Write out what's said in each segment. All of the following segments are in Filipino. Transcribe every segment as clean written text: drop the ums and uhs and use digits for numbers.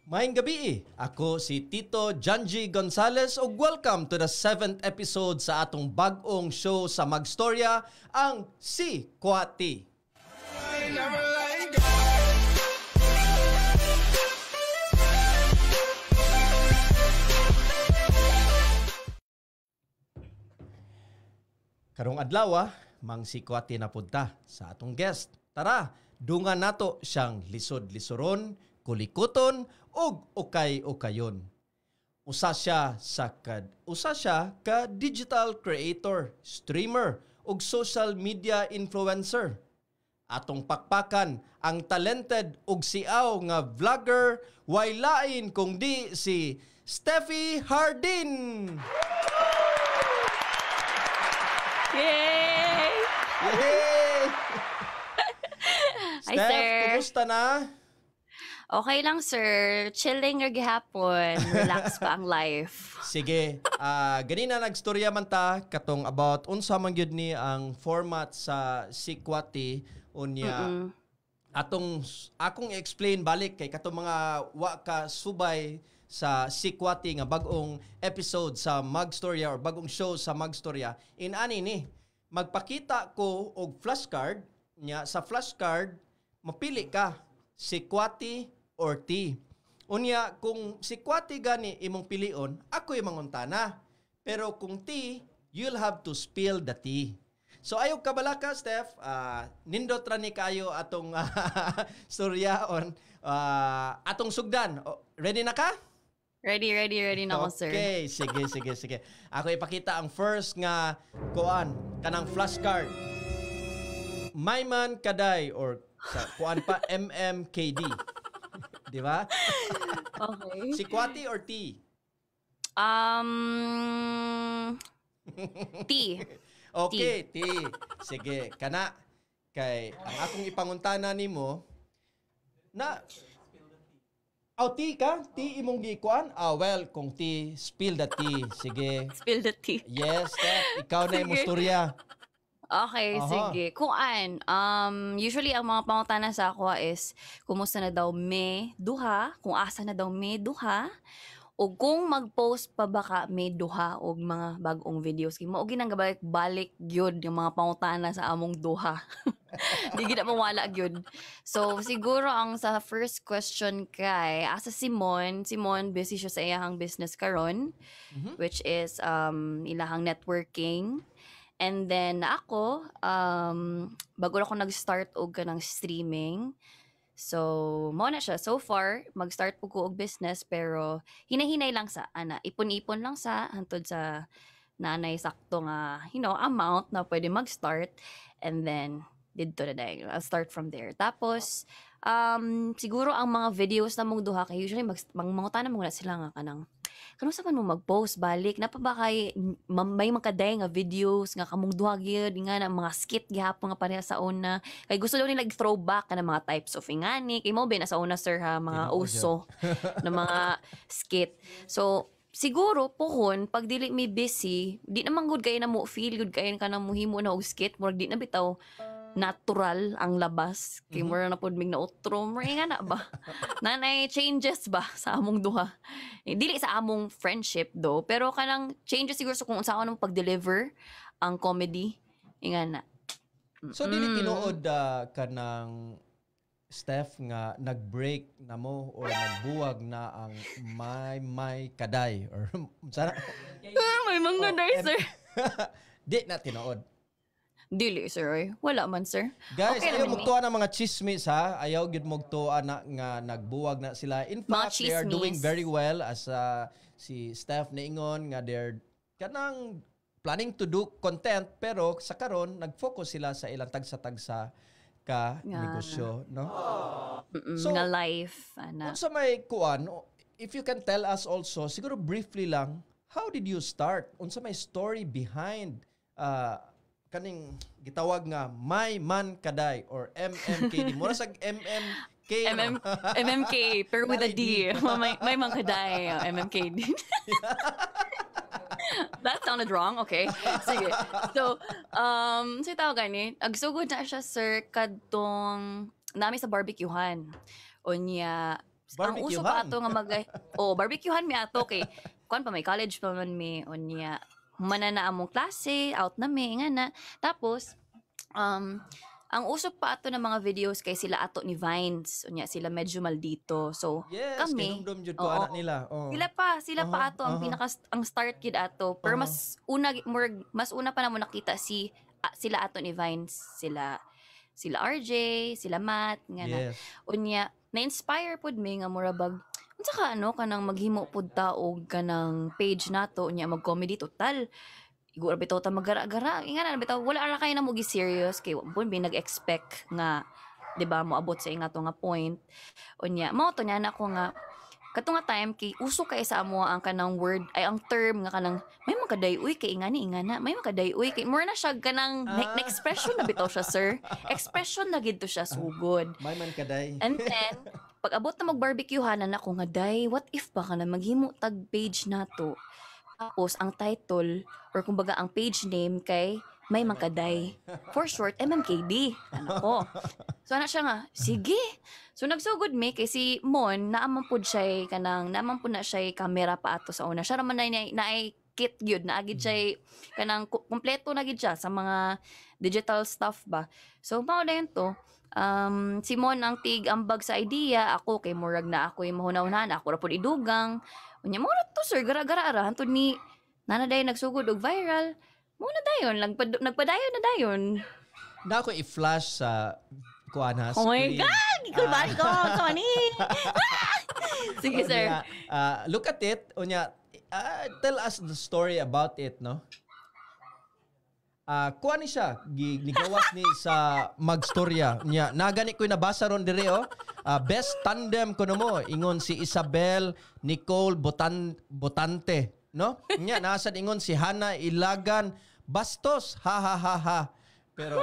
Maayong gabi, ako si Tito Janji Gonzalez ug welcome to the 7th episode sa atong bag-ong show sa Magstorya, ang Si Kwati. Karong adlaw, mang Si Kwati na punta sa atong guest. Tara, dungan nato siyang lisod-lisoron, kulikuton ug ukay-ukayon. Usa siya ka digital creator, streamer ug social media influencer. Atong pakpakan ang talented ug siaw nga vlogger way lain kung di si Steffi Hardin. Yay! Yay! Hi, Steph, sir. kumusta na? Okay lang, sir. Chilling or gihapon. Relax pa ang life. Sige, ganina nagstorya man ta katong about unsa man gyud ni ang format sa Si Kwati unya. Akong i-explain balik kay katong mga wa ka subay sa Si Kwati nga bag-ong episode sa Magstorya or bagong show sa Magstorya. Inani ni magpakita ko og flashcard nya, sa flashcard mapili ka Si Kwati or T. Unya, kung Si Kwati gani imong pilion, ako yung manguntana. Pero kung T, you'll have to spill the tea. So ayaw kabalaka, Steph. Nindot ra ni kayo atong storyaon. Atong sugdan. Ready na ka? Ready na ako, sir. Okay, sige. Ako ipakita ang first nga kanang flashcard. Mayman Kaday or sa kuan pa MMKD. Di ba? Okay. Si Kwati or T? T. Okay, T. Sige, kana. Kay ang akong ipanguntana nimo na T ka? T imong gikuan? Well, kung T, spill the tea. Sige. Spill the tea. Yes, Steph. Ikaw na yung musturya. Okay, sige. Kuan, usually ang mga pangutana sa ako is kumusta na daw me duha, kung asa na daw me duha, o kung mag-post pa ba ka me duha og mga bagong videos. Mo og ginang balik gyud yung mga pangutana sa among duha. Di gid mawala gyud. So siguro ang sa first question kay asa Simon busy siya sa iyahang business karon, which is ilahang networking. And then ako, bago ako nag-start og kanang streaming. So, mo na siya. So far, mag-start po ko og business pero hinahinay lang sa ipon-ipon lang sa hantod sa nanay sakto nga, amount na pwede mag-start. And then dito na dahil. I'll start from there. Tapos, siguro ang mga videos na mong duha kay usually mangutan na muna sila nga kanang kano sa man mo mag-post balik na pa ba kay may makaday nga videos nga kamong duha gyud nga na mga skit gihapon nga pareha sa una kay gusto daw nila throwback ka na mga types of ingani kay mo ba na sa una sir ha mga uso na mga skit. So siguro pohon pag dili mi busy di naman good kay na mo feel good kay ka na mohimo na og skit murag di na bitaw natural ang labas kay mura na pud mig na utro nga na ba nanay changes ba sa among duha dili sa among friendship do pero kanang changes siguro sa kung unsaon mo pag-deliver ang comedy nga na. So dili tinuod kanang Steph nga nag-break na mo or nagbuwag na ang may kaday or sana may mga kaday sir. Di na tinuod. Dili, sir. Wala man, sir. Guys, okay ayaw magtuwa ng mga chismis, ha? Ayaw gid magtuwa na nga nagbuwag na sila. In fact, they are doing very well as si Steph Naingon nga they're kanang planning to do content pero sa karon nag-focus sila sa ilang tagsa-tagsa ka negosyo, no? So, na life. Unsa may kuan, if you can tell us also, siguro briefly lang, how did you start? Unsa may story behind kaning gitawag nga May Man Kaday or MMKD. Mura sa MMK. MMK, pero with a D. May Man Kaday, MMKD. That sounded wrong. Okay. Sige. So, sa tawag gani, agsugod na siya, sir, kadtong nami sa barbecuehan. Unya, ang uso pa Barbecuehan? ato nga barbecuehan mi ato kay kuan pa may college pa man mi unya. Manana among klase, out na mi nga na. Tapos, ang usok pa ato ng mga videos kay sila ato ni Vines. Unya sila medyo maldito. So, Yes, kami, kinumdum jud ko anak nila. Oh. sila pa ato ang ang start kid ato. Pero mas una pa namo nakita sila ato ni Vines, sila RJ, sila Matt nga na. Yes. Unya na-inspire pud mi nga murabag unsa ka kanang maghimo pud ta og kanang page nato unya mag-comedy total. Igura bitaw ta magara-gara. Ingana bitaw wala ra kay na mo gi serious kay wala bi nag-expect nga 'di ba moabot sa ingato nga point. Unya mao to nya na ko nga kato nga time kay uso kay sa amo ang kanang word ay ang term nga kanang may makadayoy kay ingana may makadayoy kay more na siya kanang expression na bitaw siya sir. Expression na gid to siya sugod. May man kaday. And then pag abot na mag-barbecuehanan ako nga day what if ba kana maghimo tag page nato. Tapos, ang title, or kumbaga ang page name kay May Mangkaday. For short, MMKD. Ano ko. So, siya nga, sige. So, nagsugod mi, kay si Mon, naaman po siya naaman po na siya camera pa ato sa una. Siya naman na kit gyud na agid siya kanang kumpleto na gid siya sa mga digital stuff ba. So, mao na yun to. Si Mon ang ambag sa idea, ako kay murag na ako yung mahuna-unahan, ako ra pud idugang. Unya mo to sir gara-gara ara hantod ni nanaday nagsugod og viral. Mo na dayon nagpadayon na dayon. Na ako i-flash sa kuan Oh my god, ikaw ba ko Tony? Sige sir. Look at it. Unya tell us the story about it, no? Kuha ni siya, gigawas ni sa magstorya niya. Nagani ko'y nabasa ron dire, best tandem ko na mo. Ingon si Isabel Nicole Botante, no? Niya, nasad ingon si Hana Ilagan Bastos, ha ha ha ha. Pero,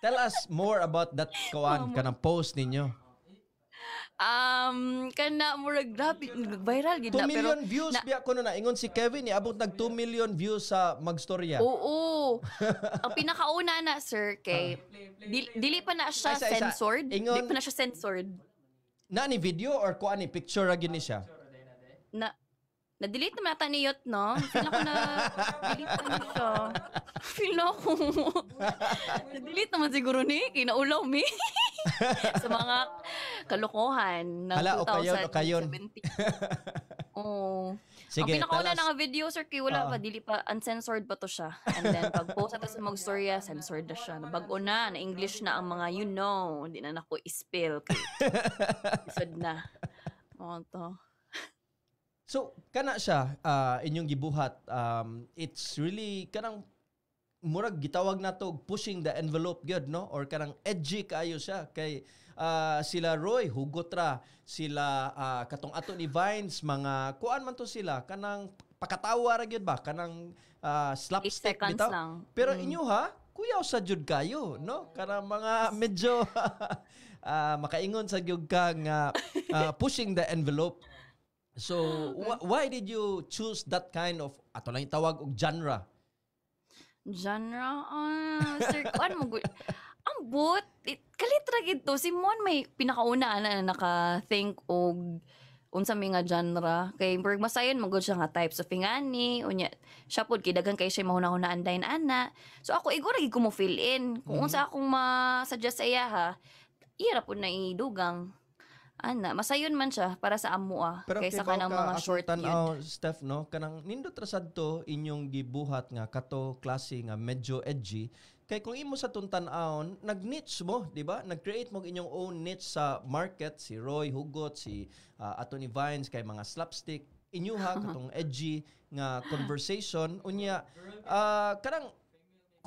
tell us more about that kanang post ninyo. Kana murag grabe viral gid 2 na pero million views biya ko na ingon si Kevin abot nag 2 million views sa magstorya. Oo. Ang pinakauna na sir kay dili pa na siya censored. Dili pa na siya censored. Na ni video or ko ani picture ra gyud ni siya? Na-delete naman ata ni Yot, no? Feel ako na-delete naman siya. Feel ako. Na-delete naman siguro ni. Kinaulaw mi. Sa mga kalokohan na 2017. Oo. Sige, ang pinakauna na nga video, sir, kay wala pa, dili pa, uncensored pa to siya. And then, pag post nato sa mag-storya, censored na siya. Bago na English na ang mga hindi na nako i-spill. Isod na. Mga to. So, kana siya, inyong gibuhat, it's really, kanang, murag gitawag na to, pushing the envelope good, no? Or kanang edgy kaayo siya. Kay sila Roy, hugot ra. Sila, katong ato ni Vines, mga, kuan man to sila, kanang pakatawa ra gyud ba? Kanang slapstick bitaw. Lang. Pero inyo ha, kuyaw sa jud kayo, no? Kanang mga medyo makaingon sa gyud ka nga pushing the envelope. So, why did you choose that kind of, ato lang itawag og genre? Genre? Sir, ano mo? Ang but, kalitra gito. Si Mon may pinakauna na naka-think og unsa may nga genre. Kay Berg masayon, magod siya nga types of ingani. Unya, siya po, kidagan kayo siya mahuna-hunaan dahin ana. So ako, igor lagi ko mo fill in. Kung unsa akong ma-suggest sa iya ha, iya po na idugang. Masayon man siya para sa amo kaysa kanang mga short yun. Steph, no? Kanang nindot rasad to inyong gibuhat nga kato klase nga medyo edgy. Kay kung imo sa tuntan-aon, nag-niche mo, di ba? Nag-create mo inyong own niche sa market. Si Roy Hugot, si Atty. Vines, kay mga slapstick. Inyuha, katong edgy nga conversation. Unya, kanang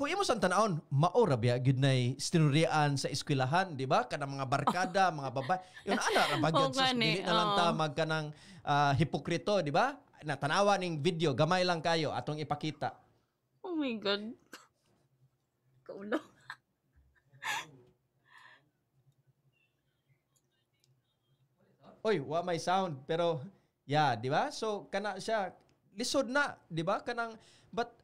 kung imo sa tanaon, maora biya gid nay istinurian sa eskwelahan, di ba? Kanang mga barkada, mga babae. Yun ana ra bagay sa dili na lang ta magkanang hipokrito, di ba? Natanawa ning video, gamay lang kayo atong ipakita. Oh my god. Kaulo. Oy, wa may sound pero yeah, di ba? So kana siya lisod na, di ba? Kanang But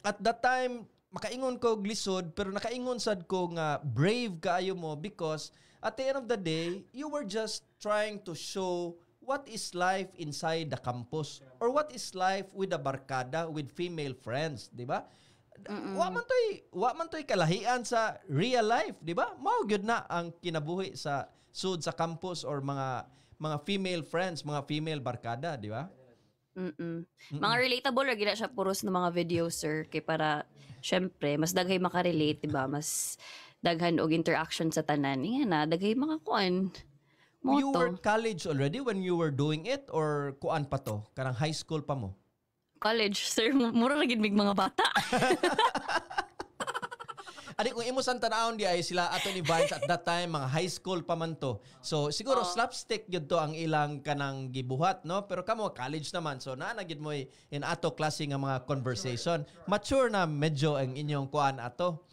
at that time makaingon ko glisod pero nakaingon sad ko nga brave kaayo mo because at the end of the day you were just trying to show what is life inside the campus or what is life with the barkada with female friends, di ba? Wa man toy kalahian sa real life, di ba? Mao gyud na ang kinabuhi sa sud sa campus or mga female friends, mga female barkada, di ba? Mga relatable ra gina siya puros ng mga videos, sir, kay para syempre mas daghay makarelate, diba? Mas daghan og interaction sa tanan. Nga na daghay mga kuan. You were college already when you were doing it or kuan pa to? Karang high school pa mo? College, sir. Mura ra gid mig mga bata. Adi kung imo sang tanawon di ay sila ato ni Vines at that time mga high school pa man to. So siguro slapstick gyud to ang ilang kanang gibuhat, no? Pero kamo college naman, so naa na gyud mo in ato klase nga mga conversation. Mature na medyo ang inyong kuan ato.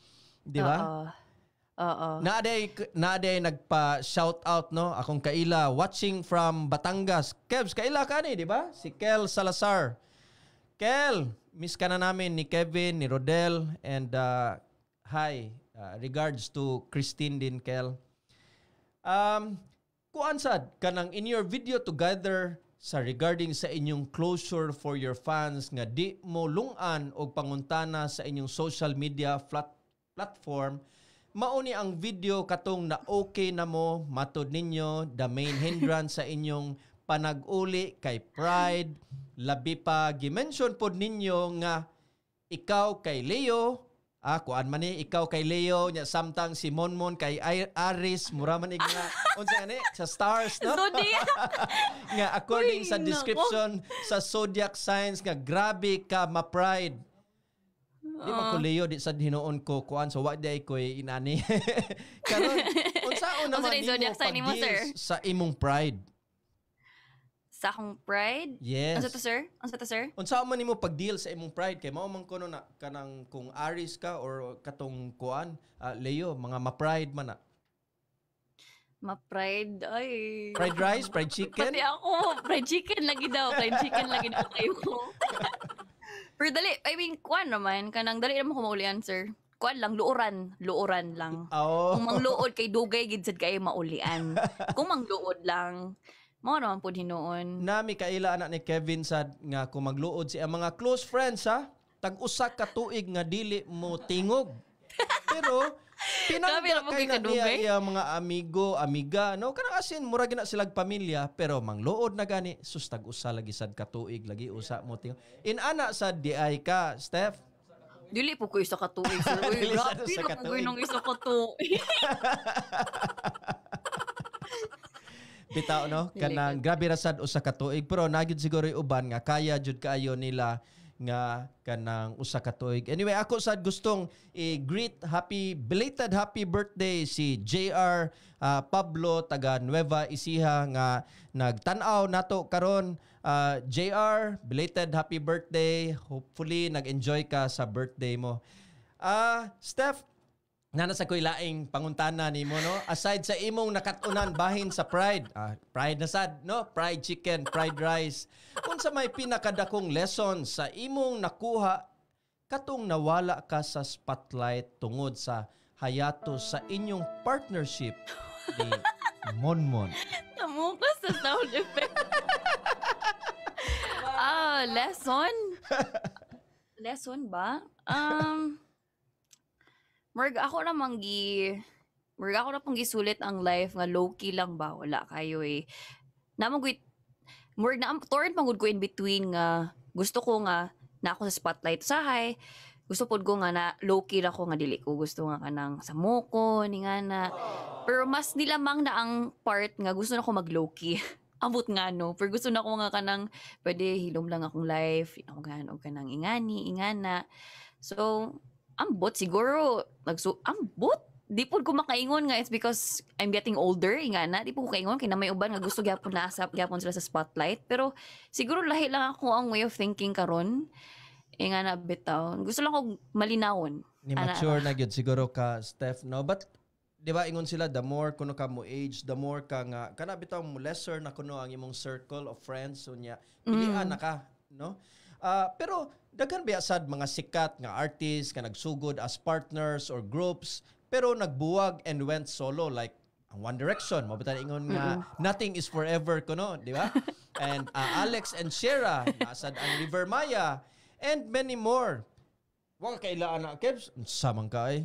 Di ba? Oo. Naaday nagpa-shout out, no? Akong kaila watching from Batangas. Kevs, kaila ka ni, di ba? Si Kel Salazar. Kel, miss ka na namin ni Kevin, ni Rodel, and hi, regards to Christine din, Kel. Kuan sad kanang in your video together sa regarding sa inyong closure for your fans nga di mo lungan og panguntana sa inyong social media platform, mauni ang video katong na okay na mo matud ninyo the main hindrance sa inyong panag-uli kay Pride, labi pa gi-mention pod ninyo nga ikaw kay Leo, kuan man ni ikaw kay Leo nya samtang si Monmon kay Aris mura man nga unsa ani sa stars, no? Zodiac. Nga according sa description sa zodiac signs nga grabe ka ma-pride. Di man ko Leo di sad hinuon ko kuan so wa day ko inani. Karon unsaon naman zodiac sign nimo, sir? Sa imong pride? Sa akong pride? Yes. Unsa to, sir? Unsa man nimo pag-deal sa imong pride kay mao man kuno na kanang kung Aries ka or katong kuan Leo mga ma-pride man na. Ma-pride ay. Fried rice, fried chicken? Pati ako, fried chicken lagi daw kayo ko. Pero dali, I mean, kuan naman kanang dali naman ko maulian, sir. Kuan lang luoran lang. Oh. Kung mangluod kay dugay gid sad kay maulian. Kung mangluod lang mao naman pud hinuon. Nami kaila anak ni Kevin sad nga kung magluod si ang mga close friends tag-usa ka tuig nga dili mo tingog. Pero pinangga kay na niya mga amiga, no? Kanang asin mura gina silag pamilya pero mangluod na gani sus tag-usa lagi sad ka tuig lagi usa mo tingog. In ana sad di ay ka, Steph. Dili po ko isa ka tuig, sir. Uy, grabe na po nung isa ka tuig. Bitaw, no? Kanang grabe ra sad usa ka tuig pero nagyud siguro yung uban nga kaya jud kaayo nila nga kanang usa ka tuig. Anyway, ako sad gustong i-greet belated happy birthday si JR Pablo taga Nueva Ecija nga nagtan-aw nato karon. JR, belated happy birthday. Hopefully nag-enjoy ka sa birthday mo. Steph, nasa ko'y laing panguntana ni mo, no? Aside sa imong nakatunan bahin sa Pride. Pride na sad, no? Pride chicken, fried rice. Kung sa may pinakadakong lesson sa imong nakuha, katong nawala ka sa spotlight tungod sa hayato sa inyong partnership ni Monmon. Namuka sa sound effect. Lesson? Lesson ba? Murag ako na pang gisulit ang life nga low-key lang ba? Wala kayo eh. Murag na torrent pangud ko in between nga gusto ko nga na ako sa spotlight sahay. Gusto pod ko nga na low-key ra ko nga dili ko gusto nga kanang sa moko ni nga na. Pero mas nilamang na ang part nga gusto na ko mag low-key. Abot nga no. Pero gusto na ko nga kanang pwede hilom lang akong life. Ako ganang kanang ingana. So, ambot siguro ambot di po ko makaingon nga it's because I'm getting older nga na di po ko kaingon kay na may uban nga gusto gyapon gyapon sila sa spotlight pero siguro lahi lang ako ang way of thinking karon nga na bitaw gusto lang ko malinawon ni mature na gyud siguro ka Steph, no? But di ba ingon sila the more kuno ka mo age the more ka nga kana bitaw mo lesser na kuno ang imong circle of friends unya pilian na ka, no? Pero daghan biasad mga sikat nga artists nga nagsugod as partners or groups pero nagbuwag and went solo like ang One Direction, mabata ingon nga nothing is forever kuno, di ba? And Alex and Shera, nasad ang River Maya, and many more. Wala kailangan na, Kebs, samang ka eh.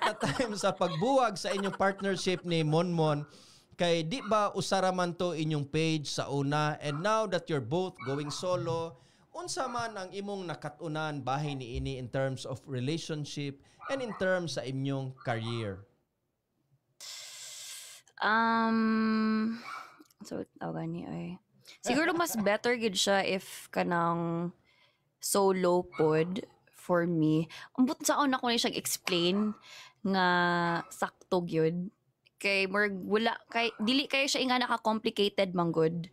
At the time sa pagbuwag sa inyong partnership ni Monmon, kay di ba usara man to inyong page sa una, and now that you're both going solo, unsa man ang imong nakatunan bahay ni ini in terms of relationship and in terms sa inyong career? So tawag ni ay. Siguro mas better gid siya if kanang solo pod for me. Ambot sa una ko ni siya explain nga sakto gyud. Kay wala kay dili kayo siya nga naka-complicated man good.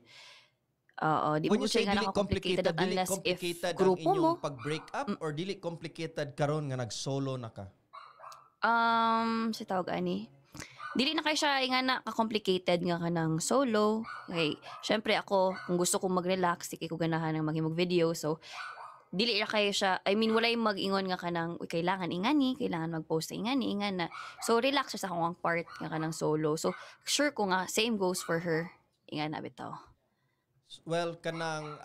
Oo, di mo siya nga naka-complicated unless if grupo mo pag-break up or dili complicated karon nga nag-solo na ka. Si tawag ani. Dili na kayo siya nga na-complicated nga kanang solo. Okay, syempre ako, kung gusto kong mag-relax, di ko ganahan ng mag-video. So, dili na kayo siya, I mean, wala yung mag-ingon nga kanang, kailangan ingani, kailangan mag-post na ingani, ingan na. So, relax siya sa akong part nga kanang solo. So, sure ko nga, same goes for her. Ingan na bitaw. Well, kanang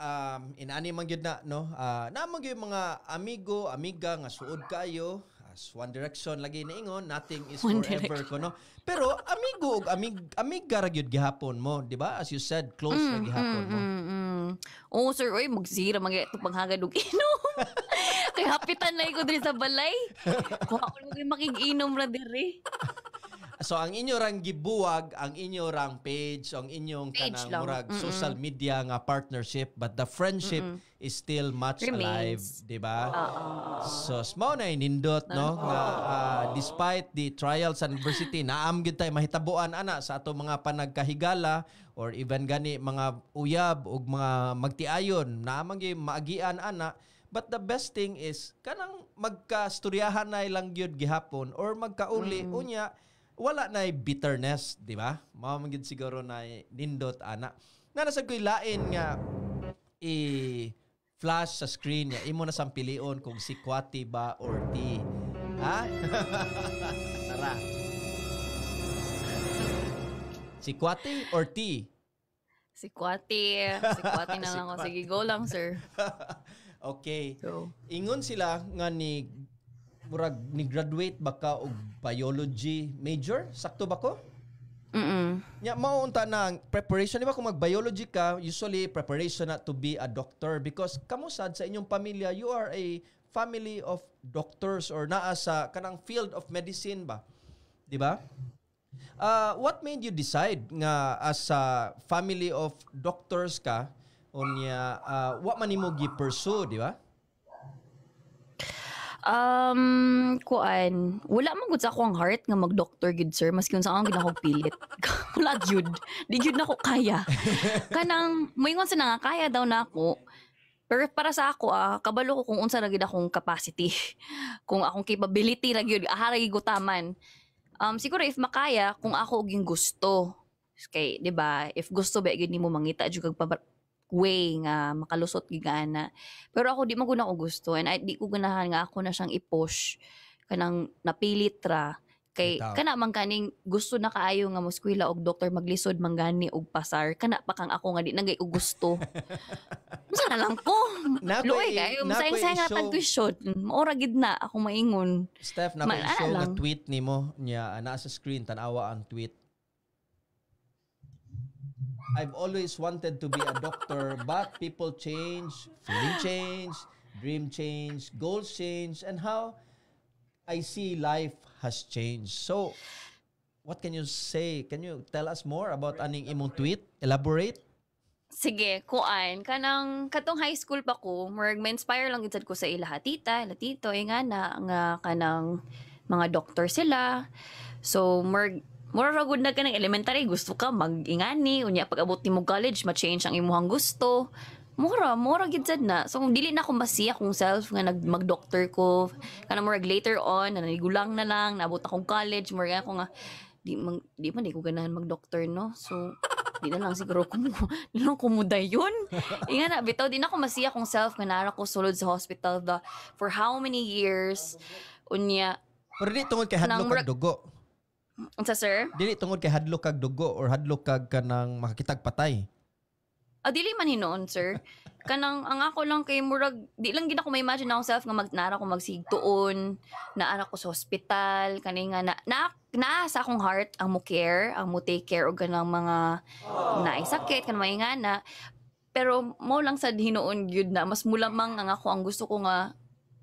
inani man gyud na, no? Naman gyud mga amigo, amiga nga suod kayo. As One Direction lagi niingon, nothing is forever ko, no? Pero amigo ug amiga ra gyud gihapon mo, di ba? As you said, close ra gihapon mo. Oh, sir, oy, magsira mga ito panghagad og inom. Kay hapitan na ko diri sa balay. Kung ako makig-inom ra diri. So ang inyo rang gibuwag, ang inyo rang page, ang inyong kanang murag social media nga partnership, but the friendship is still much alive, di ba? So small na nindot, no? Nga, despite the trials and adversity, naam gyud tay mahitabuan ana sa ato mga panagkahigala or even gani mga uyab ug mga magtiayon, naamang gyud maagian ana. But the best thing is kanang magkastoryahan na lang gyud gihapon or magkauli unya wala na bitterness, di ba? Mamagid siguro na nindot, ana. Nanasag ko'y lain nga i-flash sa screen niya. Imo na sampilion kung si Kwati ba or T. Ha? Tara. Si Kwati or T? Si Kwati. Si Kwati na lang ako. Sige, go lang, sir. Okay. So, Ingon sila nga murag ni graduate baka og biology major, sakto ba ko? Nya maunta na preparation, di ba kung mag-biology ka, usually preparation na to be a doctor because kamusad sa inyong pamilya, you are a family of doctors or naa sa kanang field of medicine ba? Di ba? What made you decide nga as a family of doctors ka unya what man nimo gi-pursue, di ba? Kuan, wala man gud sa akong heart nga mag-doctor gid sir, maski unsa akong ginakog pilit. Wala gyud. Di gyud nako kaya. Kanang moingon sa nga kaya daw nako. Pero para sa ako kabalo ko kung unsa ra gid akong capacity. Kung akong capability ra gyud ahara gutaman. Siguro if makaya kung ako og yung gusto. Kay, 'di ba? If gusto ba gyud nimo mangita jud kag way nga makalusot gigana. Pero ako di man guna ko gusto and di ko ganahan nga ako na siyang i-push kanang napilit ra kay kana man kaning gusto na kaayo nga moskwela og doktor maglisod manggani og pasar kana pa kang ako nga di nagay og gusto. Unsa na lang ko? Luoy kayo masayang-sayang nga tag-question. Maura gid na ako maingon. Steph, na-show nga tweet nimo niya naa sa screen tanawa ang tweet. I've always wanted to be a doctor, but people change, feeling change, dream change, goals change, and how I see life has changed. So, what can you say? Can you tell us more about aning imong tweet? Elaborate? Sige, kuan. Katong high school pa ko, ma-inspire lang gid ko sa ila tita, ila tito, nga nga kanang mga doctor sila. So, mura ra gud na kanang elementary gusto ka mag-ingani unya pag abot nimo college ma-change ang imuhang gusto. Mura gid sad na. So kung dili na ako masiya kung self nga mag-doctor ko kanang murag later on na nanigulang na lang naabot akong college mura ako nga di man ko ganahan mag-doctor no. So di na lang siguro di na lang kumuday yun. Inga na, bitaw, di na ako masiya kong self nga nara ko sulod sa hospital for how many years. Unya, Pero di tungod kay hadlok kag dugo. unsa sir? Dili tungod kay hadlok kag dugo or hadlok kag kanang makakitag patay. Dili man hinoon, sir. Kanang ang ako lang kay murag di lang gid ako ma-imagine akong self nga nara ko magsigtuon, naara ko sa hospital, kani nga na sa akong heart ang mo care, ang mo take care og kanang mga naisakit kanang may ingana. Pero mo lang sad hinoon gyud na mas mulamang ang ako ang gusto ko nga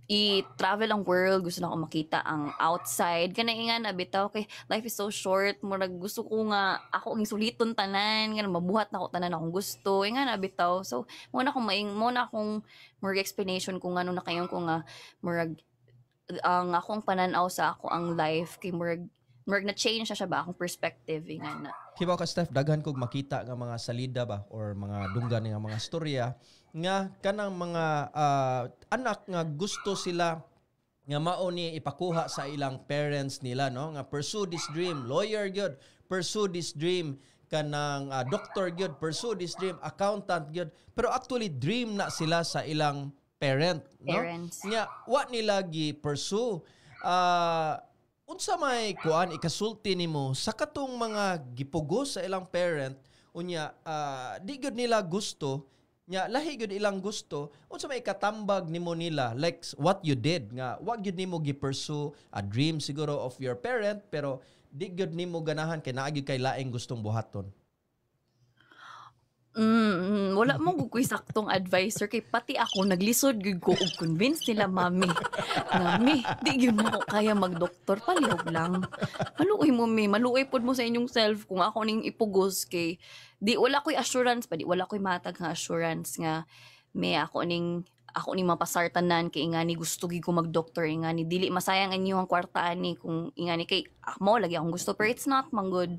i-travel ang world, gusto na ako makita ang outside. Kanay nga na bitaw kay life is so short, murag gusto ko nga ako ang suliton tanan, nga mabuhat na ako tanan akong gusto. Nga na bitaw. So, muna akong murag explanation kung ano na kayon ko nga murag ang akong pananaw sa ako ang life kay murag na change na siya ba akong perspective nga na. Kibaw ka Steph, daghan kog makita nga mga salida ba or mga dunggan nga mga storya nga kanang mga anak nga gusto sila nga mao ni ipakuha sa ilang parents nila no nga pursue this dream, lawyer gyud, pursue this dream kanang doctor gyud, pursue this dream, accountant gyud, pero actually dream na sila sa ilang parents. Nga wa nila gi pursue. Unsa may kuan ikasulti nimo sa katong mga gipugos sa ilang parent unya di gyud nila gusto nya lahi gyud ilang gusto unsa may katambag nimo nila like what you did nga wa gyud nimo gi-pursue a dream siguro of your parent pero di gyud nimo ganahan kay naa gyud kay laing gustong buhaton. Wala mo gukoy saktong advisor kay pati ako naglisod gyud ko og convince nila mami. Mami, di gyud mo kaya magdoktor palihog lang. Maluoy mo mi, maluoy pod mo sa inyong self kung ako ning ipugos kay di wala koy assurance pa, di wala koy matag nga assurance nga may ako ning mapasartanan kay ingani gusto gyud ko magdoktor ingani dili masayang anyo ang kwarta ani kung ingani kay mo lagi akong gusto pero it's not man good.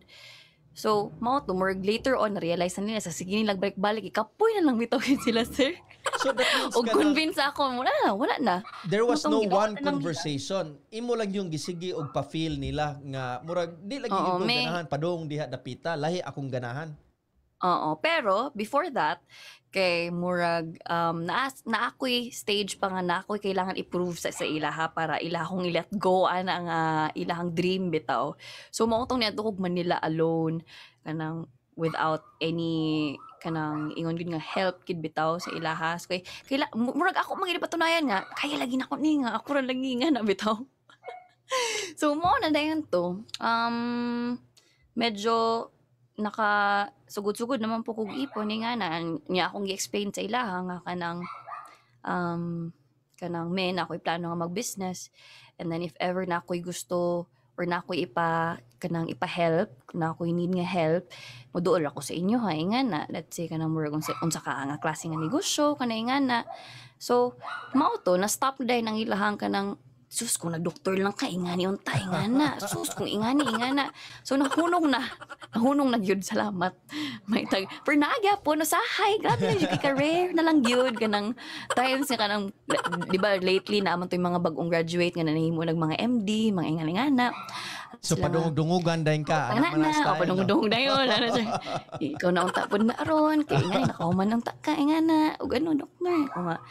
So, mao to more later on realize na nila sa sige nila balik-balik ikapoy na lang bitawin sila sir. So that means o convince ako wala na. There was no one conversation. Imo lang yung gisigi og pa-feel nila nga murag di lagi yung ganahan padong diha dapita lahi akong ganahan. Oo, pero before that kay murag na ako'y stage pa nga na ako'y kailangan i-prove sa ilaha para ilahong i-let go ana nga ilahang dream bitaw. So mao tong niadto kog Manila alone kanang without any kanang ingon gid nga help kid bitaw sa ilahas kay murag ako magili patunayan nga kaya lagi nako ni nga ako ra lagi nga na bitaw. So mo na dayon to medyo sugod-sugod naman po kog ipon nga na niya akong gi-explain sa ilaha nga kanang men ako'y plano nga mag-business and then if ever na ako'y gusto or na ako'y ipa-help na ako'y need nga help moduol ako sa inyo ha nga na let's say kanang murag unsa ka nga klase nga negosyo kanay nga na so mao to na stop dai nang ilahang kanang sus kung nagdoktor lang ka ingani unta ingana sus kung ingani ingana so nahunong na gyud salamat may tag per naagya po no sahay grabe na yung career na lang gyud kanang times nga kanang di ba lately na amon toy mga bagong graduate nga nanahimo nag mga MD mga ingana so padungog-dungugan dayon ka padungog-dungog dayon ikaw na unta pod na aron kay ingani nakauman unta ka ingana ug ano doktor ko nga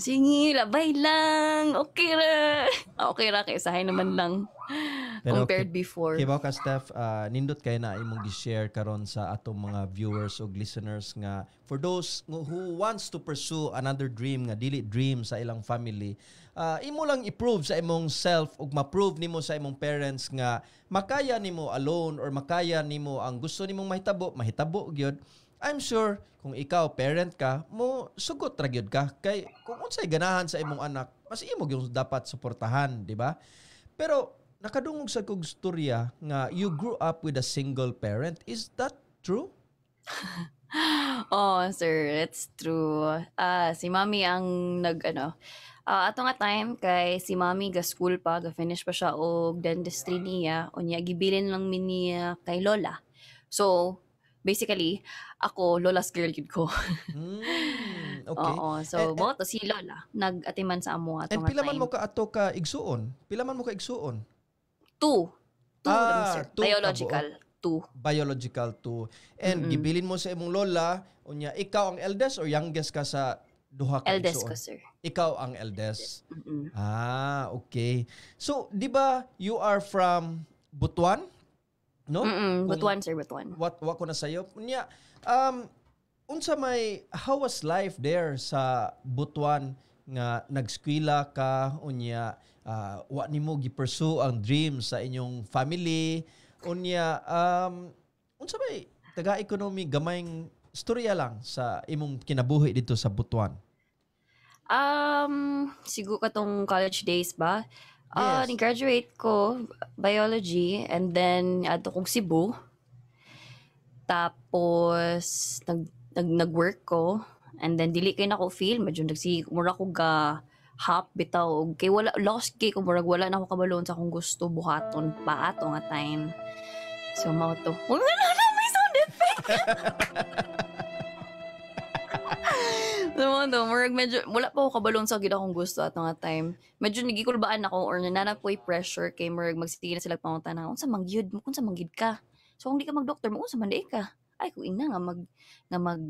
sige, labay lang. Okay ra. Kaya sahay naman lang. Pero compared before. Kibaw ka, Steph, nindot kayo na imong gi-share karon sa atong mga viewers o listeners nga for those who wants to pursue another dream nga dili dream sa ilang family, imo lang i-prove sa imong self ug ma-prove nimo sa imong parents nga makaya nimo alone or makaya nimo ang gusto nimong mahitabo gyud. I'm sure kung ikaw parent ka mo sugot ra gyud ka kay kung unsay ganahan sa imong anak mas imo gyud dapat suportahan, di ba? Pero nakadungog sa kog storya nga you grew up with a single parent. Is that true? Oh, sir, it's true. Si Mami ang ato nga time kay si Mami ga school pa, ga finish pa siya og dentistry niya, unya gibilin lang mi niya kay Lola. So basically, ako, Lola's girl yun ko. Okay. Oo, so boto si Lola, nag-atiman sa amo ato nga time. And pila man mo ka ato ka igsuon? Pila man mo ka igsuon? Two lang, sir. Biological. Biological 2. And gibilin mo sa imong lola, unya ikaw ang eldest or youngest ka sa duha ka Eldest igsoon? ko, sir. Ikaw ang eldest. Okay. So, di ba you are from Butuan? No? Butuan, sir, Butuan. What ko na sayo? Unya, unsa how was life there sa Butuan nga nagskwela ka unya wa nimo gi-pursue ang dream sa inyong family unya unsa may taga-economy gamayng storya lang sa imong kinabuhi dito sa Butuan? Siguro katong college days ba? Yes. Ni-graduate ko biology and then adto kong Cebu. Tapos nag-work ko and then dili kay nako feel medyo mura ko ga hop bitaw og kay wala lost kay ko murag wala na ako kabalon sa akong gusto buhaton pa ato nga time. So mao to. Wala na may sound effect. So, murag medyo, wala pa ako kabalon sa gid akong gusto at nga time. Medyo nagikulbaan ako or nananapoy pressure kay murag magsige na sila panguntahan unsa mangyud ka. So kung di ka mag-doctor mo unsa man di ka. Ay kung ina nga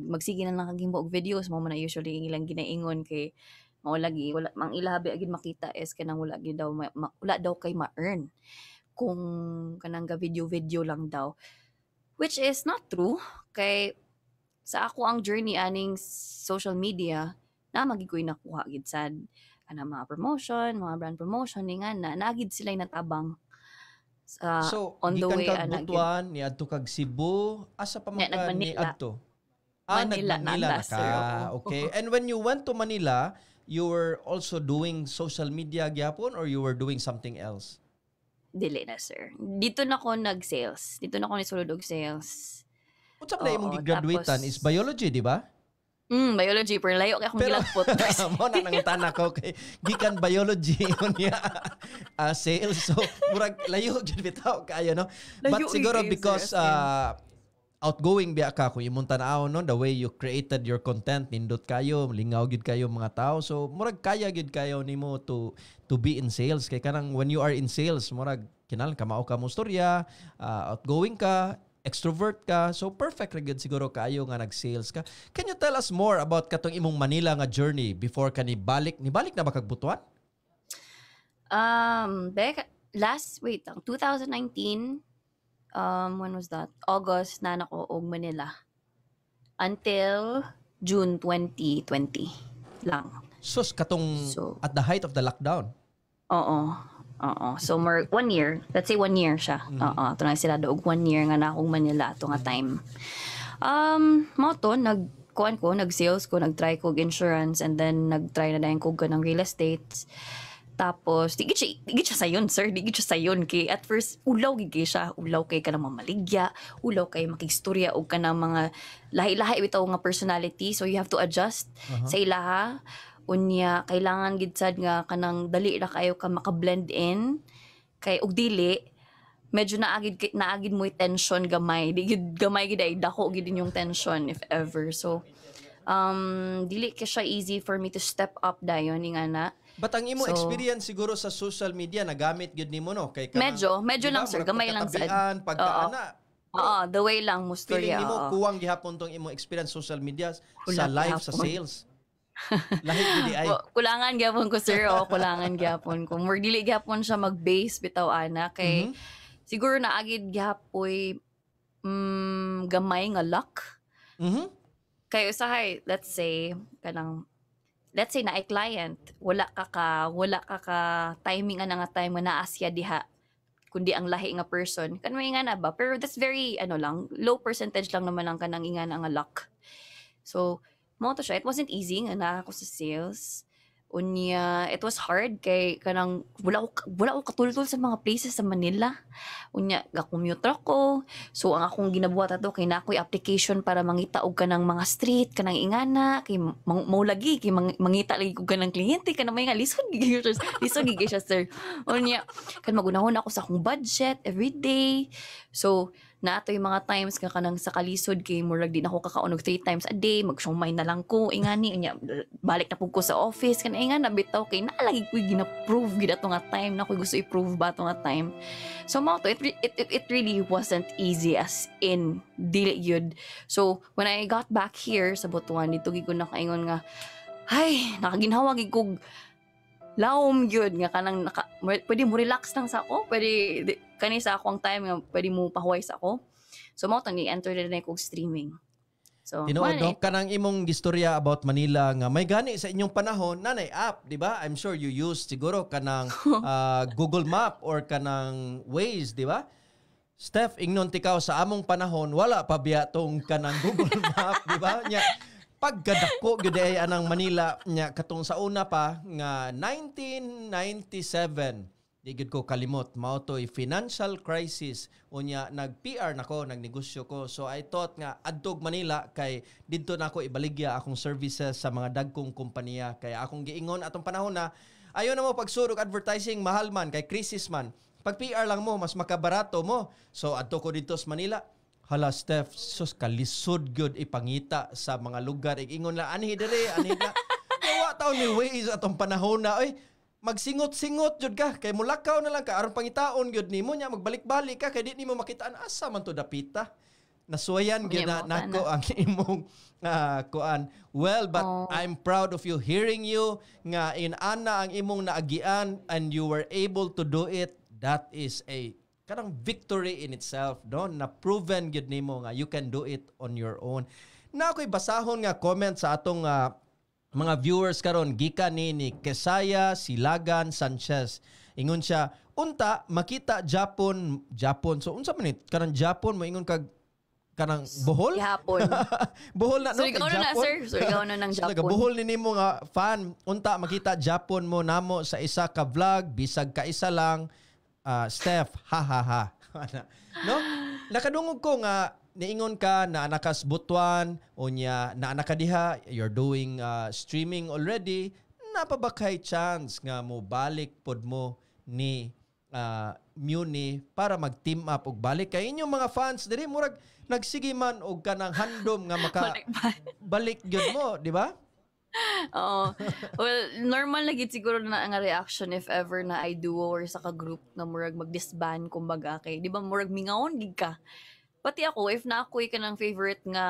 magsige na lang kagimo og videos mo man na usually ilang ginaingon kay mao lagi wala mang ilabi agid makita is kanang wala gid daw wala daw kay ma-earn kung kanang ga video lang daw, which is not true kay sa ako ang journey aning social media na magikoy nakuha gid sad ana mga promotion, mga brand promotion ni nga na nagid sila natabang so on the way gikan kag Butuan ni adto kag Cebu asa pa man ka ni adto? Manila na ka. Okay. And when you went to Manila, you were also doing social media gyapon or you were doing something else? Dili na, sir. Dito na ako nag-sales. Dito na ako nisulod og sales. Unsa pa imong gigraduatean is biology, di ba? Biology pero layo kay akong gilagpot. Mo na nang tanak ko kay gikan biology unya sales, so murag layo gyud bitaw kayo, no? But siguro because outgoing biya ka kung imong tan-aw, no, the way you created your content nindot kayo, lingaw gyud kayo mga tao, so murag kaya gyud kayo nimo to be in sales kay kanang when you are in sales murag kinahanglan ka mao ka mo storya, outgoing ka, extrovert ka, so perfect ra gyud siguro kaayo nga nag-sales ka. Can you tell us more about katong imong Manila nga journey before ka nibalik na ba kag Butuan? Last 2019, when was that? August na nako og Manila until June 2020 lang. So at the height of the lockdown. Oo. So, 1 year. Let's say 1 year siya. Ito na sila doog 1 year nga na akong Manila ito nga time. Mao to, nag-sales ko, nag-try ko insurance, and then nag-try na dahil ko ng real estate. Tapos, digit siya sayon, sir. Digit siya sayon. Kay at first, ulaw gigay siya. Ulaw kay ka ng mamaligya. Ulaw kay makistorya o ka ng mga lahi-lahi bitaw nga personality. So, you have to adjust sa ilaha. Unya kailangan gid sad nga kanang dali ra kayo ka maka-blend in kay og dili medyo naagid mo tension gamay gamay gid ay dako gid yung tension if ever. So dili ka siya easy for me to step up dayon nga na. But ang imo experience siguro sa social media nagamit gid nimo, no, kay medyo lang, sir, gamay lang sad pagkaana. The way lang mo storya. Feeling nimo kuwang gihapon tong imo experience social media sa live sa sales. Lahit gid ay kulangan gyapon ko, sir. Kulangan gyapon ko. More dili gyapon siya mag-base bitaw ana kay siguro naagid gyapoy gamay nga luck. Kay usahay, let's say na ay client, wala ka timing ana nga time nga naa siya diha kundi ang lahi nga person. Kanmay nga na ba? Pero that's very low percentage lang naman ang kanang inga nga luck. So mo to siya. It wasn't easy nga na ako sa sales. Unya, it was hard kay kanang wala ko katultol sa mga places sa Manila. Unya, ga-commute ako. So ang akong ginabuhat ato kay nakoy application para mangita og kanang mga street kanang ingana kay maulagi kay mangita lagi og kanang kliyente kanang may nga lisod gigay siya, sir. Unya, kan magunahon ako sa akong budget every day. So na ato yung mga times nga kanang sa kalisod kay murag di na ako kakaunog 3 times a day, magsyumay na lang ko, ingani, balik na pug ko sa office, kana ingan na bitaw kay naalagi ko gina-prove gid ato nga time na ko gusto i-prove ba ato nga time. So mao to, it really wasn't easy as in dili yun. So when I got back here sa Butuan, dito gid ko nakaingon nga, ay, nakaginhawa gid kog lawom yun nga kanang pwede mo relax lang sa ako, pwede kani sa akong time nga pwede mo pahuway sa ako. So mo ni enter na kog streaming. So tinuod kanang imong gistorya about Manila nga may gani sa inyong panahon nanay app, di ba? I'm sure you use siguro kanang Google Map or kanang Waze, di ba? Steph, ingnon tikaw sa among panahon wala pa biya tong kanang Google Map, di ba? Nya paggadako gyud ay anang Manila nya katong sa una pa nga 1997 di gyud ko kalimot mao toy financial crisis unya nag-PR nako nagnegosyo ko, so I thought nga adtog Manila kay didto nako ibaligya akong services sa mga dagkong kompanya, kaya akong giingon atong panahon na ayo na mo pagsurog advertising mahal man kay crisis man, pag PR lang mo mas makabarato mo, so adto ko dito sa Manila. Hala, Steph, sus, kalisod gyud ipangita sa mga lugar. Ingon lang, anhi dere, anhi na. Yawa taon ni Waze atong panahon na, ay, magsingot-singot jud ka. Kay mulakaw na lang ka, aron pangitaon gyud nimo nya magbalik-balik ka, kay di nimo makitaan asa man to dapita. Nasuwayan gyud na nako ang imong kuan. Well, but I'm proud of you, hearing you nga ana ang imong naagian and you were able to do it. That is a kanang victory in itself, no? Na proven gyud nimo nga you can do it on your own. Na ako'y basahon nga comment sa atong mga viewers karon gikan ni Kesaya Silagan Sanchez. Ingon siya, unta makita Japon. So unsa man it? Kanang Japon mo ingon kag kanang Bohol? Japon. Bohol na no? So ikaw na sir. So ikaw na ng Japon. Bohol ni nimo nga fan. Unta makita Japon mo namo sa isa ka vlog bisag ka isa lang. Steph, ha ha ha. No? Nakadungog ko nga niingon ka na anakas Butuan unya na anakadiha, you're doing streaming already. Napabakay chance nga mo balik pod mo ni Muni para mag-team up og balik kay inyong mga fans diri murag nagsige man og kanang handom nga maka balik gyud mo, di ba? Oo. Well, normal na gid siguro na ang reaction if ever na I duo or sa ka-group na murag mag-disband kumbaga kay di ba murag mingawon gid ka. Pati ako if na ako'y kanang favorite nga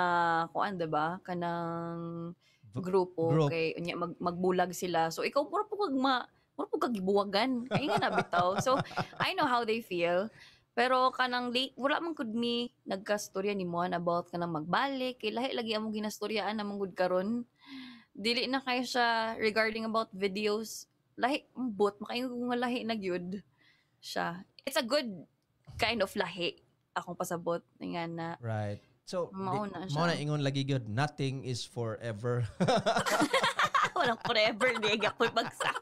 kuan diba kanang grupo kay unya magbulag sila. So ikaw puro po kag gibuwagan. Kay nga nabitaw. So I know how they feel. Pero kanang late, wala man kud mi nagkastorya ni mo about kanang magbalik kay lahi lagi among ginastoryaan namang gud karon. Dili na kayo siya regarding about videos. Lahi, bot, makaingon ko nga lahi na gyud siya. It's a good kind of lahi. Akong pasabot. Nga na. Right. So, mauna na ingon lagi gyud, nothing is forever. Walang forever. Di ako'y bagsak.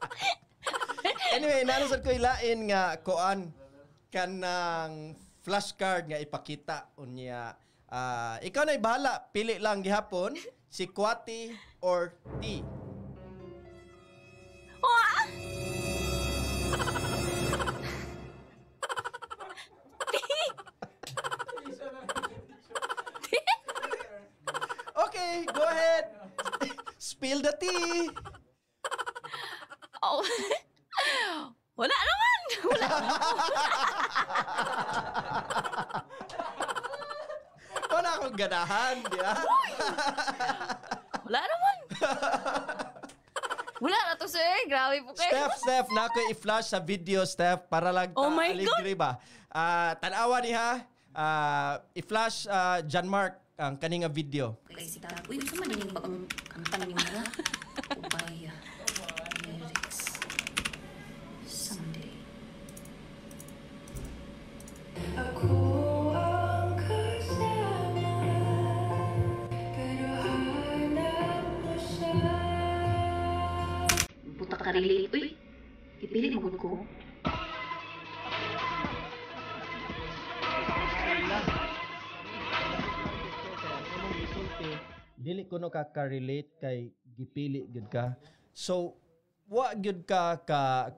Anyway, nanusad ko ilain nga kuan kanang flashcard nga ipakita. Unya, ikaw na ibahala. Pili lang gihapon. Si Kwati or T? Okay, go ahead. Spill the tea. Oh. Wala naman. Wala naman. Wala akong ganahan, di ba? Wala naman. Wala na to, sir. Grabe po kayo. Steph, na ako i-flash sa video, Steph, para lang oh my God. ba? Tanawa niya, i-flash John Mark ang kaninga video. Kay si Tara. Uy, gusto man din yung pag-kanta niyo mga Upaya lyrics someday. Ako ang kasama pero hanap mo siya. Puta ka relate. Uy, ipilit magod ko. Dili ko no ka-relate kay gipili gyud ka. So, wa gyud ka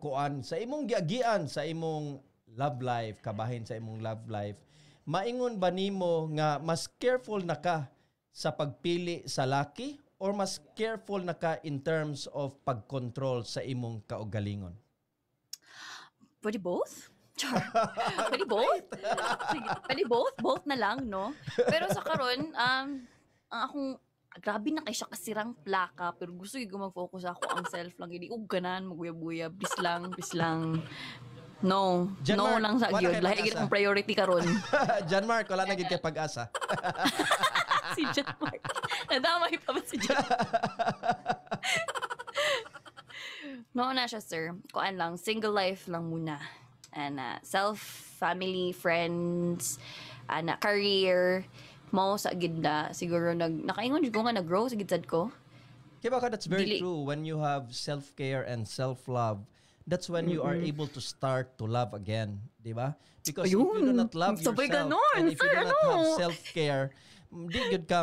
kuan sa imong giagian sa imong love life, kabahin sa imong love life. maingon ba nimo nga mas careful na ka sa pagpili sa laki or mas careful na ka in terms of pag-control sa imong kaugalingon? Pwede both? Char. Pwede both? Sige, pwede both? Both na lang, no? Pero sa karon, ang akong, grabe na kay siya kasirang plaka, pero gusto ko mag-focus ako ang self lang. Hindi ko ganan, magbuya-buya. Please lang. No. John no Mark, lang sa wala gyud. kay Lahi pag-asa. gid akong priority karon. John Mark, wala na gid kay pag-asa. Si John Mark. Nadamay pa ba si John? No na siya, sir. Kuan lang, single life lang muna. And self, family, friends, career, mo sa gidna. Siguro nakaingon ko nga nag-grow sa gidsad ko. Kaya baka that's very Dili. true. When you have self-care and self-love, that's when you are able to start to love again. Di ba? Because if you do Ayun. not love Sabay yourself, ganon, and if you sir, do not have ano? self-care, di good ka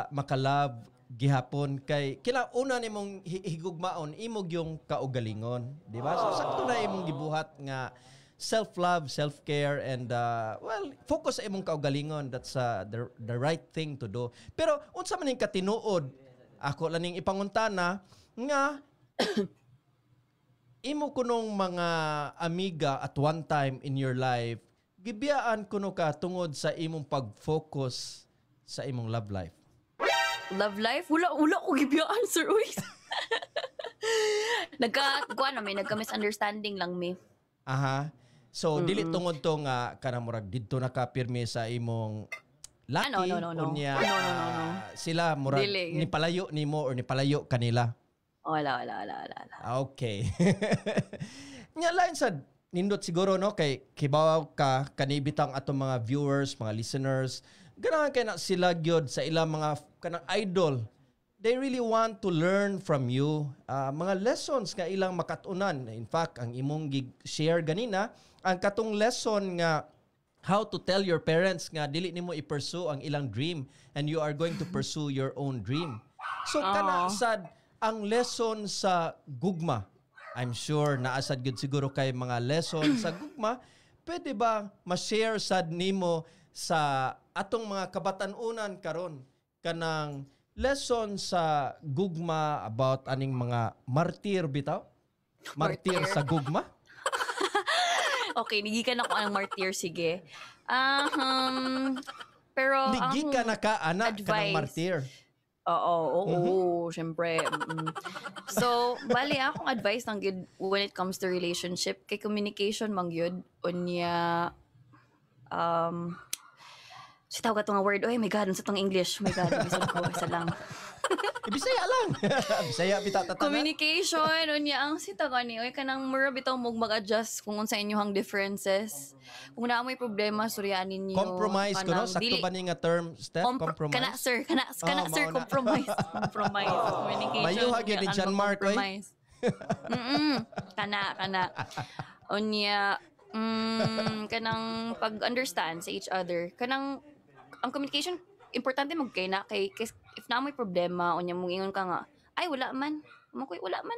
maka-love gihapon kay kila una nimong higugmaon imog yung kaugalingon, di ba? So sakto na imong gibuhat nga self-love, self-care, and focus sa imong kaugalingon. That's the right thing to do. Pero unsa man ning katinuod, ako lang ning ipanguntana nga imo kunong mga amiga at one time in your life, gibiyaan kuno ka tungod sa imong pag-focus sa imong love life. Love life? Wala ko gibiyaan, sir. Uy. Nagka-misunderstanding lang, me. Aha. So, dili tungod to nga kanang murag didto na ka pirmi sa imong laki. No. Unya, No. sila murag Dili. nipalayo nimo or nipalayo kanila. Wala. Okay. Nya lain sad nindot siguro no kay kibaw ka kanibitang atong mga viewers, mga listeners, ganahan kay na sila gyud sa ilang mga kanang idol. They really want to learn from you. Mga lessons nga ilang makatunan. In fact, ang imong share ganina, ang katong lesson nga how to tell your parents nga dili nimo i-pursue ang ilang dream and you are going to pursue your own dream. So kana sad ang lesson sa gugma. I'm sure naasad gud siguro kay mga lesson sa gugma. Pwede ba ma-share sad nimo sa atong mga kabatan-unan karon kanang lesson sa gugma about aning mga martir bitaw? Martir sa gugma? Okay, nigikan ako ang martyr, sige. Pero Ligi ka na ka, anak ka ng martir. Oo, syempre. So, bali akong advice ng good when it comes to relationship, kay communication mang yun, unya, si tawag ka nga word, oh my God, sa tong English, my God, bisa ko, isa lang. Bisaya lang. Bisaya bita tatana. Communication, unya ang si tawag ni, oy kanang mura bitaw mo mag-adjust kung unsa inyohang differences. Kung naa mo'y problema, suryaanin niyo. Compromise ko no? Sakto ba ni nga term, Steph? Compromise? Kana sir, mauna. compromise. Compromise. Communication. Mayuhag yun ni John Mark, oy. compromise. Kana. Unya, kanang pag-understand sa each other. Kanang, ang communication, importante magkay na kay if na may problema unya mong ingon ka nga ay wala man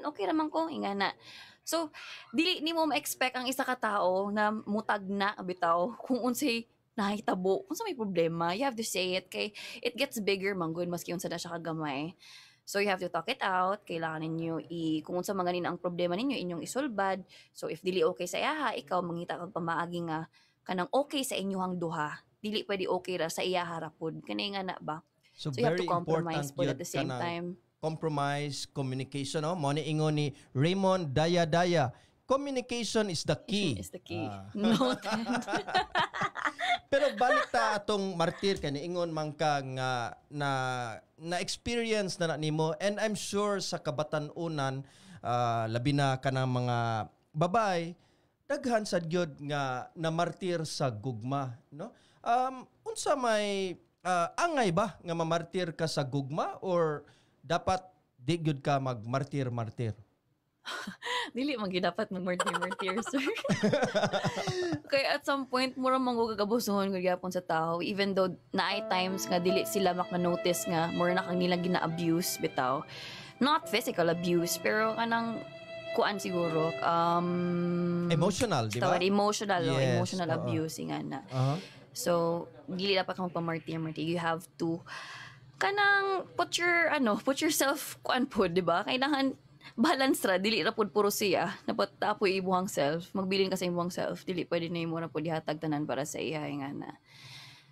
okay raman ko inga na. So dili nimo ma-expect ang isa ka tao na mutag na bitaw kung unsay nahitabo unsa may problema. You have to say it kay it gets bigger man gud maski unsa na siya kagamay. So you have to talk it out. Kailangan ninyo kung unsa man ganin ang problema ninyo inyong isolbad. So if dili okay sa iyaha, ikaw mangita kag pamaagi nga kanang okay sa inyong duha. Dili pwede okay ra sa iya harapod. Kanay nga na ba? So you have very to compromise important po yun at the same kanang time. compromise, communication. No? Mo ni ingon ni Raymond Daya. Communication is the key. Is the key. Ah. Noted. Pero balik ta atong martir kay niingon man ka nga na experience na nimo and I'm sure sa kabatan-unan labi na kanang mga babay daghan sad gyud nga namartir sa gugma no. Unsa may angay ba nga mamartir ka sa gugma or dapat di gyud ka magmartir? Dili man gyud dapat mag-martir, sir. Kaya at some point mura man ko kagabusuhon gud gyapon sa tao even though naay times nga dili sila maka-notice nga mura na kang nila gina-abuse bitaw. Not physical abuse pero kanang kuan siguro emotional, di ba? Emotional Yes, emotional abuse nga na. So, dili dapat ka magpa-martir. You have to kanang put yourself kuan po, di ba? Kailangan balance ra, dili ra pud puro siya. Dapat tapoy ibuhang self. Magbilin ka sa ibuhang self. Dili pwede na imo ra pud ihatag tanan para sa iya nga na.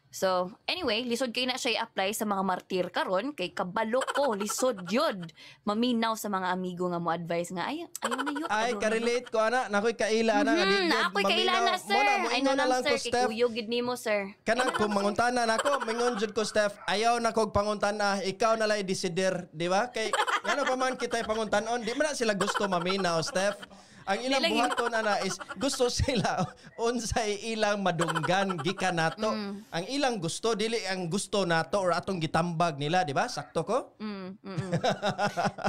So, anyway, lisod kay na siya i-apply sa mga martir karon kay kabalo ko, lisod yun. Maminaw sa mga amigo nga mo advice nga, ayaw na yun. Ay, ka-relate ko, ana. Nakoy kaila, ana. Ako'y kaila na, sir. Ay, na lang, sir. Kay kuyo, gid nimo, sir. Kanang kung manguntana na ako, mingon jud ko, Steph, ayaw na kog panguntana, ikaw na lang i-decider, di ba? Kay, ano pa man kita panguntanon, di man na sila gusto maminaw, Steph. Ang ilang buhaton na is gusto sila unsay ilang madunggan gikan nato. Ang ilang gusto dili ang gusto nato or atong gitambag nila, di ba? Sakto ko?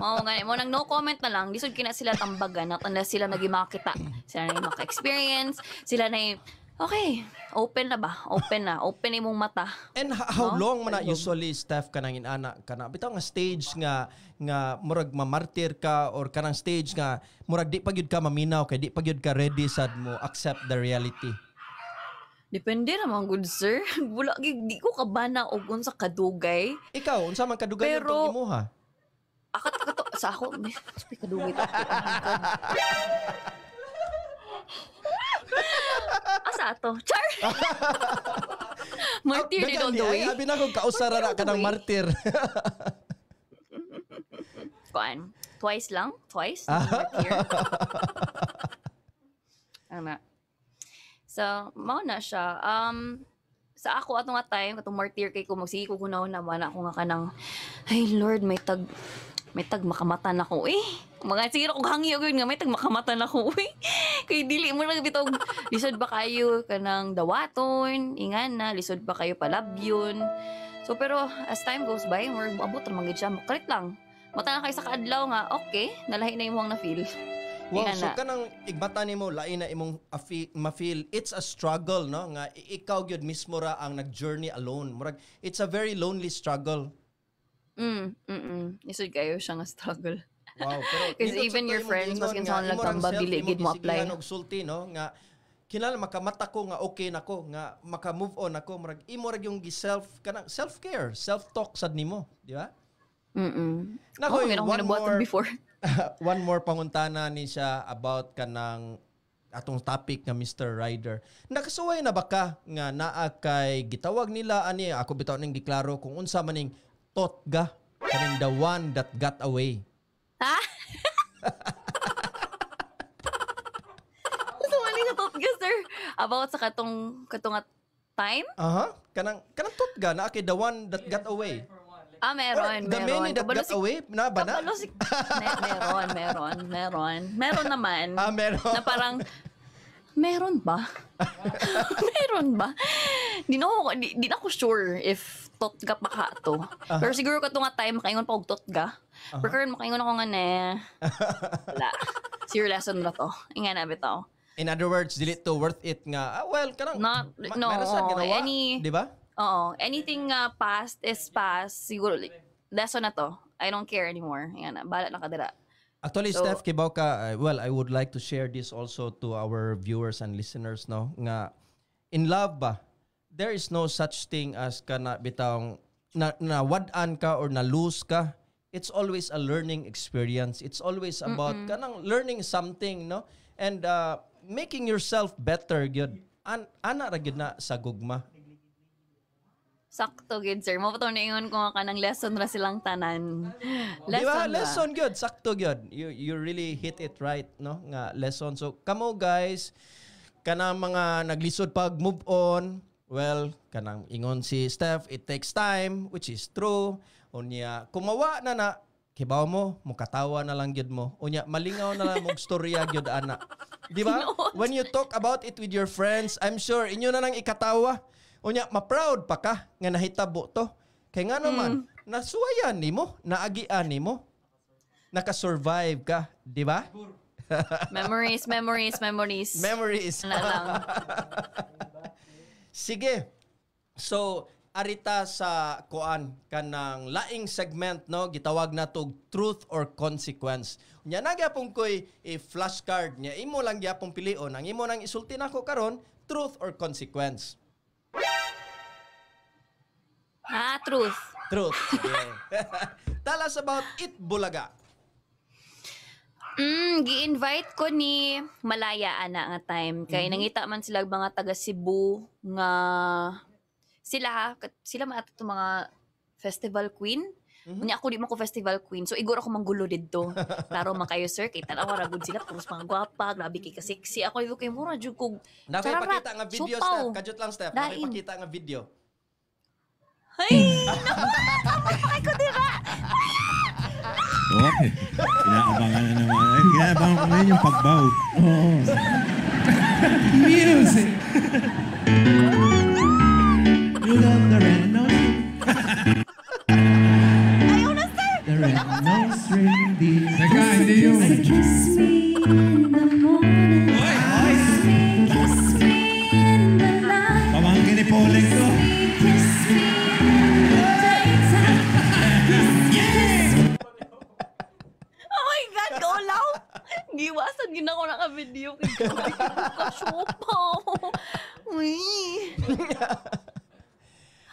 Mao nga mo nang no comment na lang. Lisod kina sila tambagan at unless sila nagimakita. Sila na maka-experience, sila na okay, open na ba? Open imong mata. And how long man na usually Steph kanang inana kana bitaw nga stage nga murag mamartir ka or kanang stage nga murag di pa gyud ka maminaw kay di pa gyud ka ready sad mo accept the reality. Depende naman good sir. Wala di ko kabana og unsa kadugay. Ikaw unsa man kadugay pero, yung imuha? Akat sa ako, kadugay to. Asa to? Char! Martir din on the way. Abi na kong kausara na ka ng martir. Kuan? Twice lang? Twice? Martir? Ano? So, mao na siya. Sa ako atong nga time, katong martir kay ko, magsige ko kunaw naman ako nga kanang, ay Lord, may tag makamatan ako mga sira kong hangi ako nga may tag makamatan ako kay dili mo lang bitog lisod ba kayo kanang dawaton ingan na lisod pa kayo palabyon. So pero as time goes by more abot ra man gid siya correct lang mata na kay sa kaadlaw nga okay nalahi na imong na feel. Wow, so kanang igbata nimo lain na imong ma-feel it's a struggle no nga ikaw gyud mismo ra ang nag-journey alone murag it's a very lonely struggle. Isod kayo siya nga struggle. Wow, pero because even your friends mas kinsa lang tambabili gid mo apply. Og sulti no nga kinala makamata ko nga okay nako nga maka-move on ako murag imo ra yung self-care, self-talk sad nimo, di ba? Nako before. One more panguntana ni siya about kanang atong topic nga Mr. Rider. Nakasuway na ba ka nga naa kay gitawag nila ani ako bitaw ning giklaro kung unsa maning totga kaning the one that got away. Ha? So mali nga totga sir about sa katong time? Kanang totga na kay the one that got away. Meron. The many that got away na ba na? Meron naman. Meron. Na parang meron ba? Meron ba? Di na ako sure if totga pa ka to. Pero siguro ka to nga time makaingon pa og totga. Pero karon makaingon ako nga wala. Zero lesson na to. Inga na bitaw. In other words, dili to worth it nga. Well, kanang di ba? Oo, anything past is past. Siguro lesson na to. I don't care anymore. Inga na, bahala na kadira. Actually, so, Steph, kibaw ka, I would like to share this also to our viewers and listeners, no? Nga, in love ba, there is no such thing as ka na bitawng na wad-an ka or na lose ka. It's always a learning experience. It's always about kanang learning something, no? And making yourself better, gyud. Ana ra gyud na sa gugma. Sakto gid sir. Mo pa ingon ko nga kanang lesson ra silang tanan. Diba? Lesson gyud, sakto gyud. You really hit it right, no? Nga lesson. So kamo guys, kanang mga naglisod pag move on, well, kanang ingon si Steph, it takes time, which is true. Unya, kumawa na kibaw mo, mukatawa na lang gyud mo. Unya, malingaw na lang mong storya gyud ana. Di ba? When you talk about it with your friends, I'm sure inyo na lang ikatawa. Unya, ma-proud pa ka nga nahitabo to. Kaya nga naman, nasuwayan nimo, naagian nimo, nakasurvive ka, di ba? Memories. Na lang. Sige. So, arita sa kuan kanang laing segment no gitawag na tog truth or consequence. Nya nagyapon koy flashcard nya imo lang gyapon pilion ang imo nang isulti nako karon truth or consequence. Truth. Truth. Sige. Tell us about It Bulaga. Gi-invite ko ni Malaya ana nga time kay nangita man sila mga taga Cebu nga sila maato to mga festival queen. Unya ako di man ko festival queen. So igor ako manggulo didto. Klaro man kayo sir kay tanaw ra gud sila puros mga gwapa, grabe kay ka-sexy. Ako kay mura jud kog. Napakita nga video supaw. Steph, kajut lang Steph. Dain. Napakita nga video. Ay! Ay ko dira. Okay. Inaabangan na naman. Ay, inaabangan ko ngayon yung pagbaw. Oh. Music! You love the red nose. Ayaw na sir! The red nose ring the... Teka, hindi yun. Kiss me in the morning. Kiss me in the night. Pamangkin ni Poleng to. Kiss me in the daytime. Oh my God, kaulaw! Giwasan yun ako naka-video. Ka-shopaw. Uy.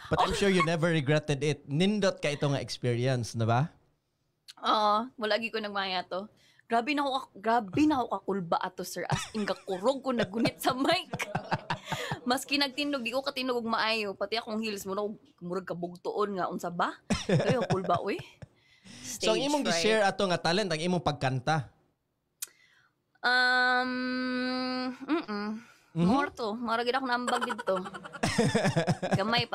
But I'm sure you never regretted it. Nindot ka ito nga experience, na ba? Walagi ko nagmaya to. Grabe na ako kakulba ato sir. As in kakurog ko nagunit sa mic. Maski nagtindog, di ko katindog og maayo. Pati akong heels mo na murag kabugtuon nga. Unsa ba? Kayo kulba, uy. So, ang imong gi-share ato nga talent, ang imong pagkanta. More to. Maragid ako na ambag dito. Gamay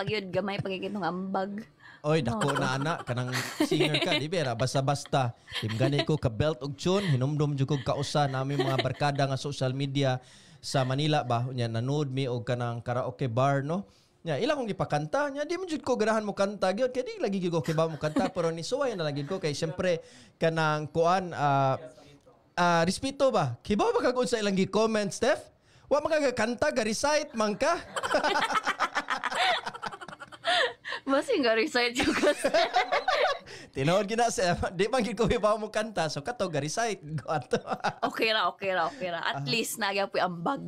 pag itong ambag. Oy, dako na ana, kanang singer ka, di ba? Basta-basta. Gani ko ka belt og tune, hinumdum jud ko kausa nami mga barkada nga social media sa Manila ba. Nya nanood mi og kanang karaoke bar, no? Nya ila kong gipakanta, nya di man jud ko ganahan mo kanta gyud kay di lagi gyud ko kiba mo kanta pero ni suway na lagi ko kay syempre kanang kuan respeto ba? Kiba ba kag sa ilang gi-comment, Steph? Wa magagakanta, ga-recite man ka. Masing ga-recite yung kasi. Tinood gina sa di man gid ko ibaw mo kanta so kato ga-recite goto. Okay ra. At least nagya po ang ambag.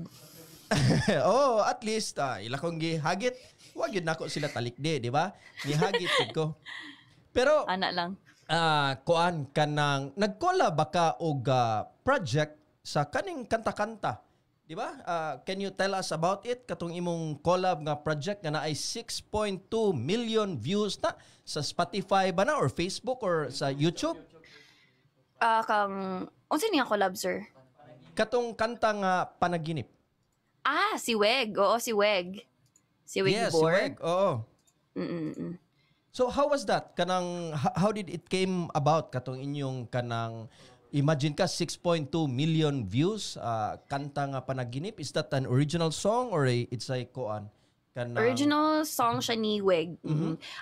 Oh, at least ila kong gihagit. Wa gyud nako sila talikdi, di ba? Gihagit gid ko. Pero Ana lang. kuan kanang nagkola ba ka og project sa kaning kanta-kanta? Di ba? Can you tell us about it? Katong imong collab nga project nga na ay 6.2 million views na sa Spotify ba na or Facebook or sa YouTube? Unsa niya collab, sir? Katong kanta nga Panaginip. Si Weg. Oo, si Weg. Si Weg Yes, si Gibor. Weg. Oo. So how was that? Kanang how did it came about katong inyong kanang imagine ka 6.2 million views kanta nga Panaginip? Is that an original song or it's a koan? Original song siya ni Weg.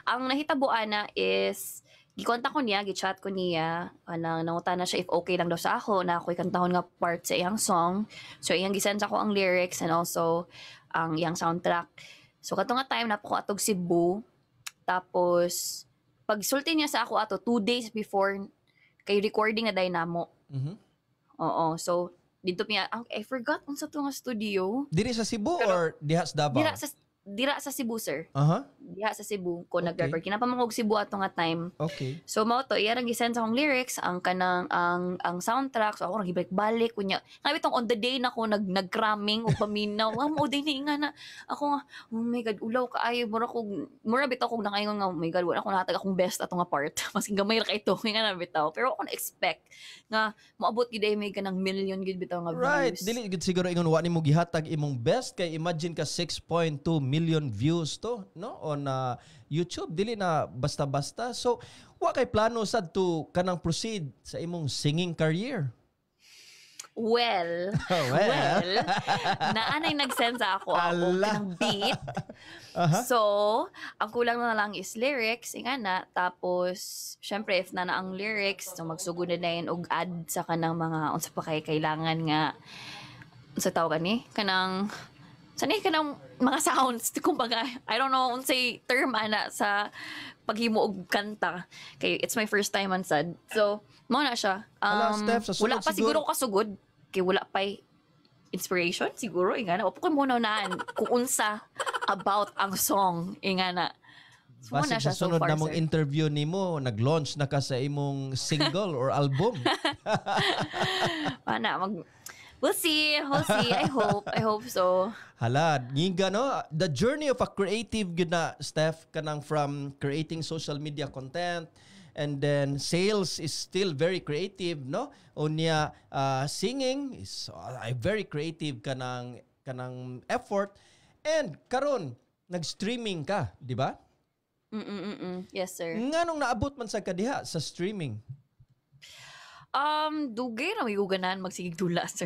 Ang nahitabuan na is gikontak ko niya, gichat ko niya, nangutan na siya if okay lang daw sa ako na ako'y kantahon nga part sa iyang song. So iyang gisend sa ko ang lyrics and also ang iyang soundtrack. So kato nga time na po ko atog Cebu. Tapos pag sulti niya sa ako ato 2 days before kay recording na dynamo. Oo. So dito niya, I forgot unsa to nga studio. Diri sa Cebu or diha sa Davao? Dira sa Cebu, sir. Aha. Diha sa Cebu ko Okay. nag-record. Kinapamangog Cebu ato nga time. Okay. So mao to, iya ra gisend sa akong lyrics, ang kanang ang soundtrack. So ako ra gibalik-balik kunya. Ngayon tong on the day na ko nag-cramming o paminaw. Mo day ni nga na ako nga, oh my god, ulaw kaayo mura bitaw kog nakaingon nga, oh my god, wala ko natag akong best ato nga part. Maski gamay ra kay ito, nga na bitaw. Pero ako na-expect nga moabot gid ay may kanang million gid bitaw nga Right. views. Dili gid siguro ingon wa nimo gihatag imong best kay imagine ka 6.2 million views to, no? On YouTube dili na basta-basta. So, wa kay plano sad to kanang proceed sa imong singing career. Well, naanay nag-send sa ako ng beat. So, ang kulang na lang is lyrics, nga na. Tapos, syempre, if na ang lyrics, so magsugod na yun og add sa kanang mga, unsa pa kay kailangan nga, unsa tawag ni? Kanang mga sounds, kumbaga, I don't know, unsay term ana sa paghimo og kanta. Kay it's my first time man sad. So, mo na siya. Steph, sa Wala sunod pa siguro kasugod. Kay wala pa inspiration siguro. Ingana. Opo ko muna naan kung unsa about ang song. Ingana. So, muna Basig siya sa so sunod far, na mong sir. interview nimo, nag-launch na ka sa imong single or album. We'll see. I hope so. Hala, ngiga no? The journey of a creative gud na, Steph, kanang from creating social media content and then sales is still very creative, no? Unya singing is very creative kanang effort, and karon nag-streaming ka, di ba? Yes, sir. Nganong naabot man sa kadiha sa streaming? Dugay na may uganan magsigig dula, sir.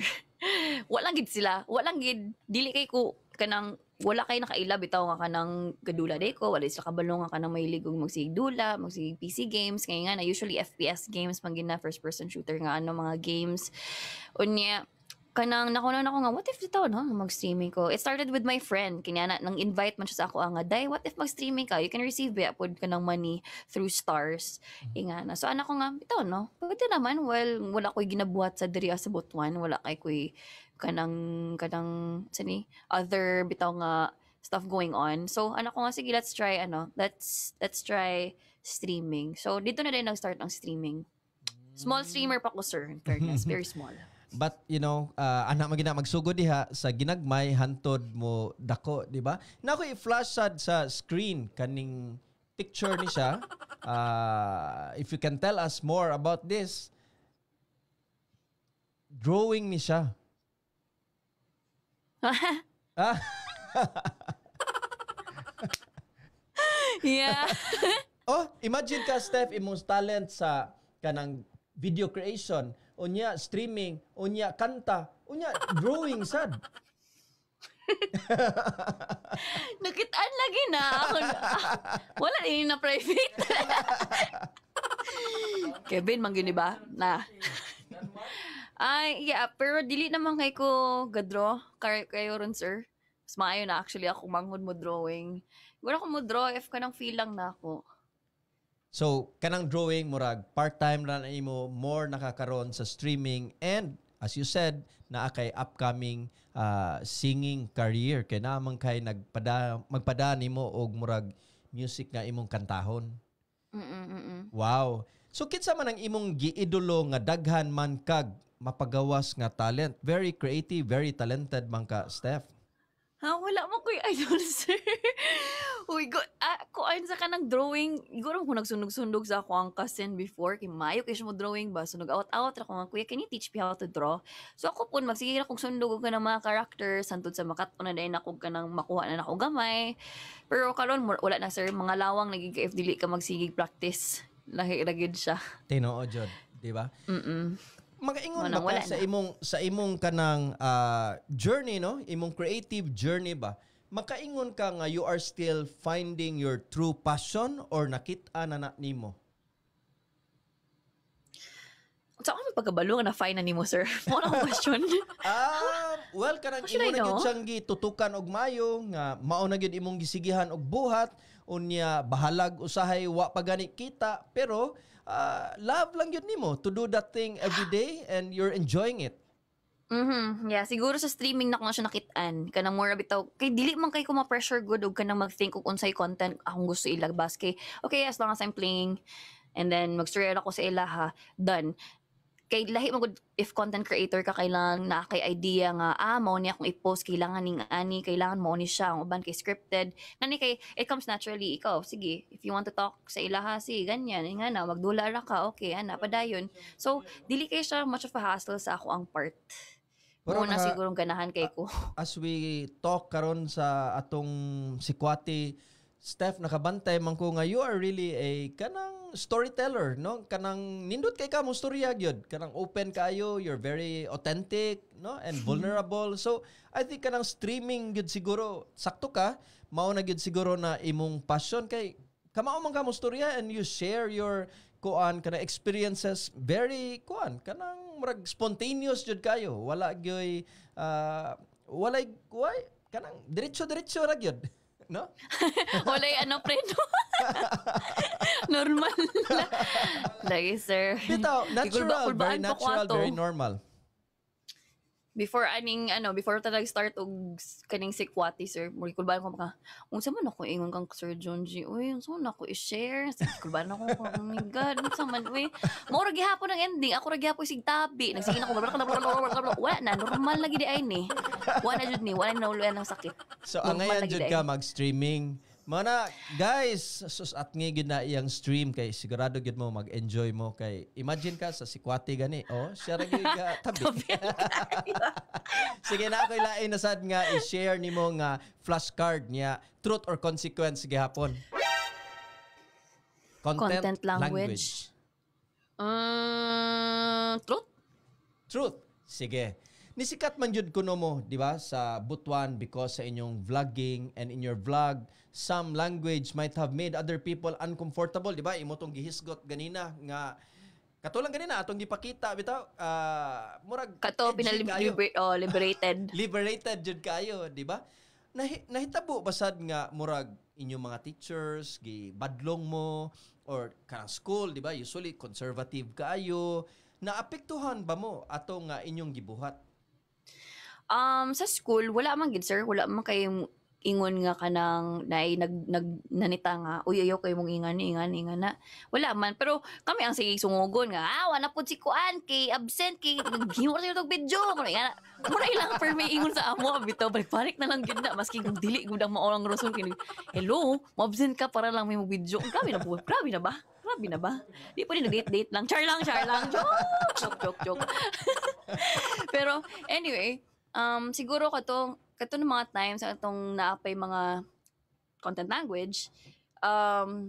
Walang gid sila. Walang gid. Dili kay ko kanang wala kay nakaila bitaw nga kanang gadula day ko. Wala sila kabalo nga kanang mahilig og magsigig dula, magsigig PC games. Kaya nga na usually FPS games man gid na first person shooter nga mga games. Unya kanang nakunan ako nga, what if dito, no? Mag-streaming ko. It started with my friend. Kanya na, nang invite man siya sa ako nga, Day, what if mag-streaming ka? You can receive pod ka ng money through stars. Nga na. So, anak ko nga, ito, no? Pwede naman, well, wala ko'y ginabuhat sa diri sa Butuan. Wala ko'y kanang, other bitaw nga stuff going on. So, anak ko nga, sige, let's try streaming. So, dito na din nag-start ang streaming. Small streamer pa ko, sir. In fairness, very small. But anak magina magsugod diha sa ginagmay hantod mo dako, di ba? Nako i-flash sad sa screen kaning picture ni siya. If you can tell us more about this. Drawing ni siya. Yeah. Oh, imagine ka, Steph, imong talent sa kanang video creation, unya streaming, unya kanta, unya drawing sad. Nakitaan lagi na. Wala din na private. Kevin, manggini ba? Na. Ay, yeah, pero dili naman kay ko gadro. Kayo ron, sir. Mas maayo na actually ako manghod mo drawing. Wala ko mo draw if kanang feel lang na ako. So, kanang drawing, murag, part-time na imo, more nakakaroon sa streaming, and, as you said, naa kay upcoming singing career. Kaya naman kay magpada nimo og murag music nga imong kantahon. Wow. So, kitsa man ang imong giidolo nga daghan man kag mapagawas nga talent. Very creative, very talented man ka, Steph. Wala mo ko yung idol, sir. Uy, kuan sa kanang drawing, iguro ko nagsunog-sunog sa ako ang cousin before, kay mayo kayo siya mo drawing ba, sunog out-out, ako nga, kuya, can you teach me how to draw? So ako po, magsigil akong sundog ka ng mga characters, santod sa makatuna na rin ako ka ng makuha na ako gamay. Pero karon wala na, sir, mga lawang naging if dili ka magsigig practice, lagid siya. Tinoo, Jod, di ba? Magaingon Wala, ba ka sa imong kanang journey, no? Imong creative journey ba? Makaingon ka nga you are still finding your true passion or nakita na nimo? Sa ako may pagkabalo nga na-fine na ni mo, sir. Muna akong question. Well, kanang Should imo I na gyud know? siyang gitutukan og mayo nga mao na gyud imong gisigihan og buhat, unya bahalag usahay wa pa gani kita, pero love lang yun nimo to do that thing every day and you're enjoying it. Yeah, siguro sa streaming na ko na siya nakitaan. Kanang more bitaw. Kay dili man kay ko ma-pressure good og kanang mag-think og unsay content akong gusto ilabas kay okay, as long as I'm playing and then mag-story ako sa ilaha, done. Kay lahi mo if content creator ka kailangan na kay idea nga mao ni akong i-post kailangan ning ani kailangan mo ni siya ang uban kay scripted nani kay it comes naturally ikaw sige if you want to talk sa ilaha sige ganyan nga na magdula ra ka okay ana padayon so dili kay siya much of a hassle sa ako ang part Pero na sigurong ganahan kay ko as we talk karon sa atong sikwati Steph, nakabantay man ko nga you are really a kanang storyteller, no? Kanang nindot kay ka mo storya gyud. Kanang open kayo, you're very authentic, no? And vulnerable. So, I think kanang streaming gyud siguro sakto ka, mao na gyud siguro na imong passion kay kamao man ka mo storya and you share your kuan kanang experiences very kuan kanang murag spontaneous jud kayo. Wala gyoy walay kanang diretso ra gyud. No? walay preno normal lagi sir Bitaw, natural, very natural, very normal. before talaga start og kaning sikwati sir, mo kulban ko maka. Unsa man ako ingon kang Sir John G. Uy, unsa man ako i-share? Kulban ako, oh my god, unsa man uy. Mo ra gihapon ang ending, ako ra gihapon sig tabi. Nagsige ako wala na normal lagi di ay ni. Wala jud ni, wala na uluan ng sakit. So ang ngayon jud ka mag-streaming. Mana guys, sus at nga gid na iyang stream kay sigurado gid mo mag-enjoy mo kay imagine ka sa sikwati gani. Oh, share gyud ka tabi. Sige na ako ilain na sad nga i-share nimo nga flashcard niya truth or consequence gihapon. Content language. Truth? Truth. Sige. Nisikat man jud kuno mo, di ba, sa Butuan because sa inyong vlogging and in your vlog, some language might have made other people uncomfortable, di ba? Imo tong gihisgot ganina nga katulang ganina atong gipakita bitaw murag Kato liberated. Liberated jud kayo, di ba? Nahitabo basad nga murag inyong mga teachers gibadlong mo or kanang school, di ba? Usually conservative kayo. Naapektuhan ba mo atong inyong gibuhat? Sa school, wala man gid sir, wala man kay ingon nga kanang nanita nga uy ayo kay mong ingan na wala man, pero kami ang sige sungugon nga wala pud si kuan kay absent kay gihimo sa tog video mura ilang per may ingon sa amo bitaw balik na lang gid na maski kung dili gud ang maolang rason kini hello mo absent ka para lang may mo video grabe na ba di pa rin nag-date lang char lang joke pero anyway siguro kato ng mga times sa atong naapay mga content language,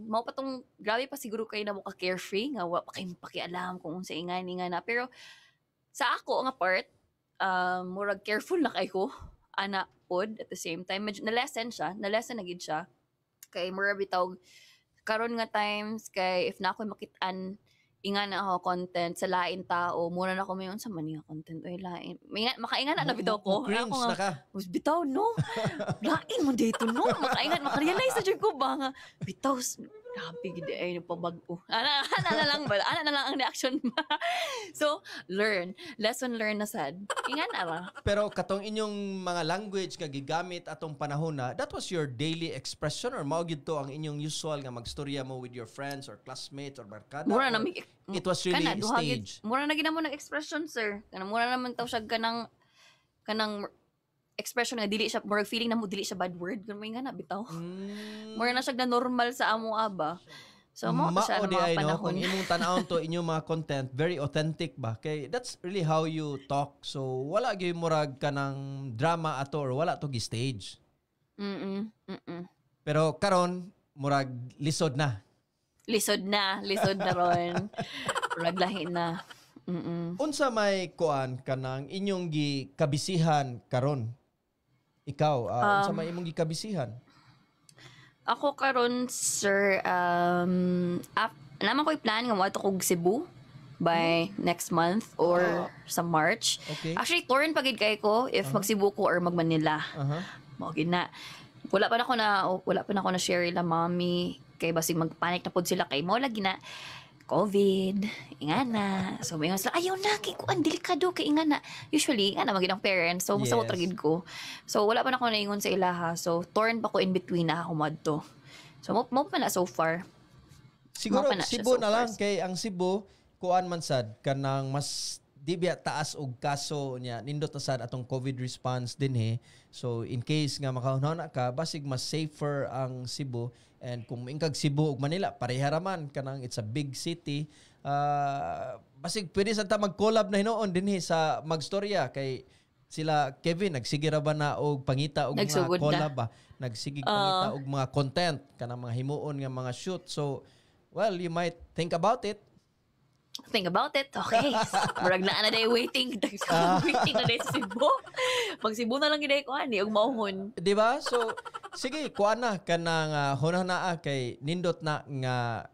mao pa tong grabe pa siguro kayo na mo ka carefree nga wa pa kay pakialam kung unsa ingan na. Pero sa ako nga part, murag careful na kay ko ana pod at the same time medyo na lesson na gid siya kay murag bitaw karon nga times kay if na ako makit-an ingan na ako content sa lain tao muna na ko mayon sa maniya content ay lain makaingan na bitaw ko cringe na ka bitaw no lain mo dito no makaingan makarealize sa jud ko ba nga bitaw grabe gid ay pabag-o ana na lang ang reaction so lesson learn na sad ingan ara pero katong inyong mga language nga gigamit atong panahon na that was your daily expression or mao gid to ang inyong usual nga magstorya mo with your friends or classmates or barkada mura na it was really stage mura na gid mo ng expression sir kanang mura naman taw siya kanang expression nga dili siya more feeling na mo dili siya bad word kun may nga na bitaw more na siya na normal sa amo aba so mo siya na mga panahon kung imong tan-awon to inyong mga content very authentic ba kay that's really how you talk so wala gyud murag kanang drama ato or wala to gi stage pero karon murag lisod na ron murag lahi na unsa may kuan kanang inyong gikabisihan karon ikaw, unsa may imong gikabisihan? Ako karon sir, naman ko'y plan nga moadto kog Cebu by next month or sa March. Okay. Actually, torn pagid kay ko if mag-Cebu ko or mag-Manila. Mao gid na. Wala pa na ako na share ila mommy kay basig magpanik na pod sila kay mo lagi na COVID, ingan na. So, may nga sila, ayaw na, kay kuan, delikado, kay ingan na. Usually, nga na, maging ang parents. So, masawot ragid ko. So, wala pa na ako naingon sa ilaha. So, torn pa ko in between na ako madto. So, mo pa na so far. Siguro, Cebu na lang. Kay ang Cebu, kuan man sad, kanang mas di biya taas og kaso niya nindot na sad atong COVID response din so in case nga makahuna ka basig mas safer ang Cebu and kung ingkag Cebu ug Manila pareha raman kanang it's a big city basig pwede sa ta mag-collab na hinuon din sa magstorya kay sila Kevin nagsige ra ba na og pangita og mga collab ba nagsige pangita og mga content kanang mga himuon nga mga shoot so well you might think about it. Okay. Murag na day waiting. Waiting na day sa Cebu. Pag Cebu na lang giday ko ani og mauhon. Di ba? So sige, kuan na kanang hunahuna kay nindot na nga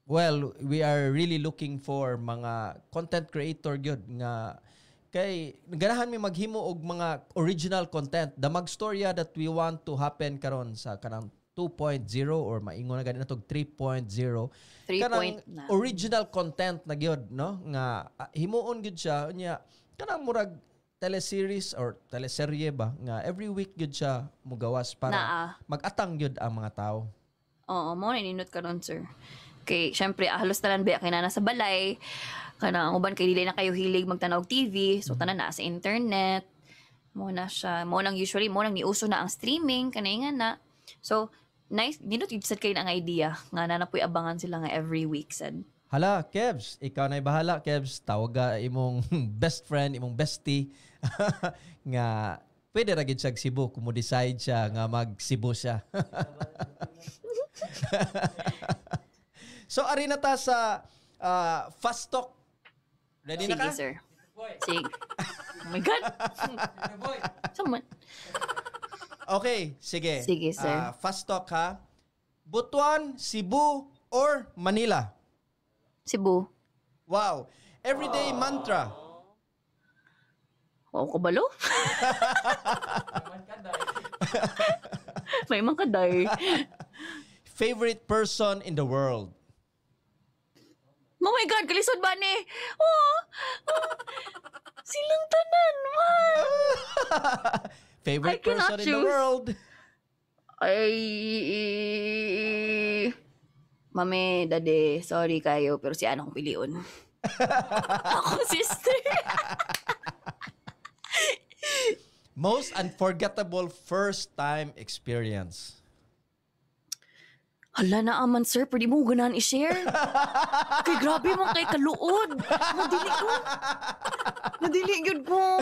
well, we are really looking for mga content creator gyud nga kay ganahan mi maghimo og mga original content. The magstorya that we want to happen karon sa kanang 2.0 or maingon na gani natog 3.0 kanang original content na gyud no nga himuon gyud siya nya kanang murag teleseries or teleserye ba nga every week gyud siya mugawas para Naa. mag-atang gyud ang mga tao. Oo, mo na ninot ka nun, sir. Kay, syempre, halos tanan ba kay nana sa balay. Kanang uban kay dili na kayo hilig magtanaw og TV, so tanan na sa internet. Mo na siya, mo nang usually mo nang niuso na ang streaming kanay nga na. So, nice, ninot yun sad kay na ang idea nga nanapoy abangan sila nga every week sad. Hala, Kebs, ikaw na'y bahala, Kebs. Tawag ka imong best friend, imong bestie nga pwede ra gid siya Cebu kung mo decide siya nga mag-Cebu siya. So ari na ta sa fast talk. Ready na Sige, ka? sir. Sige. Oh my God. Someone. Okay, sige. Sige, sir. Fast talk ha. Butuan, Cebu, or Manila? Cebu. Wow. Everyday mantra. Wow, kabalo? May mga kaday. Favorite person in the world? Oh my God, kalisod ba ni? Oh, silang tanan, man. Favorite I cannot person in the choose. world? Ay, mami, dade, sorry kayo, pero si anong piliun? Ako, sister. Most unforgettable first time experience? Hala na aman, sir. Pwede mo ganahan i-share. Kay grabe mo kay kaluod. Madili ko. Madili yun ko.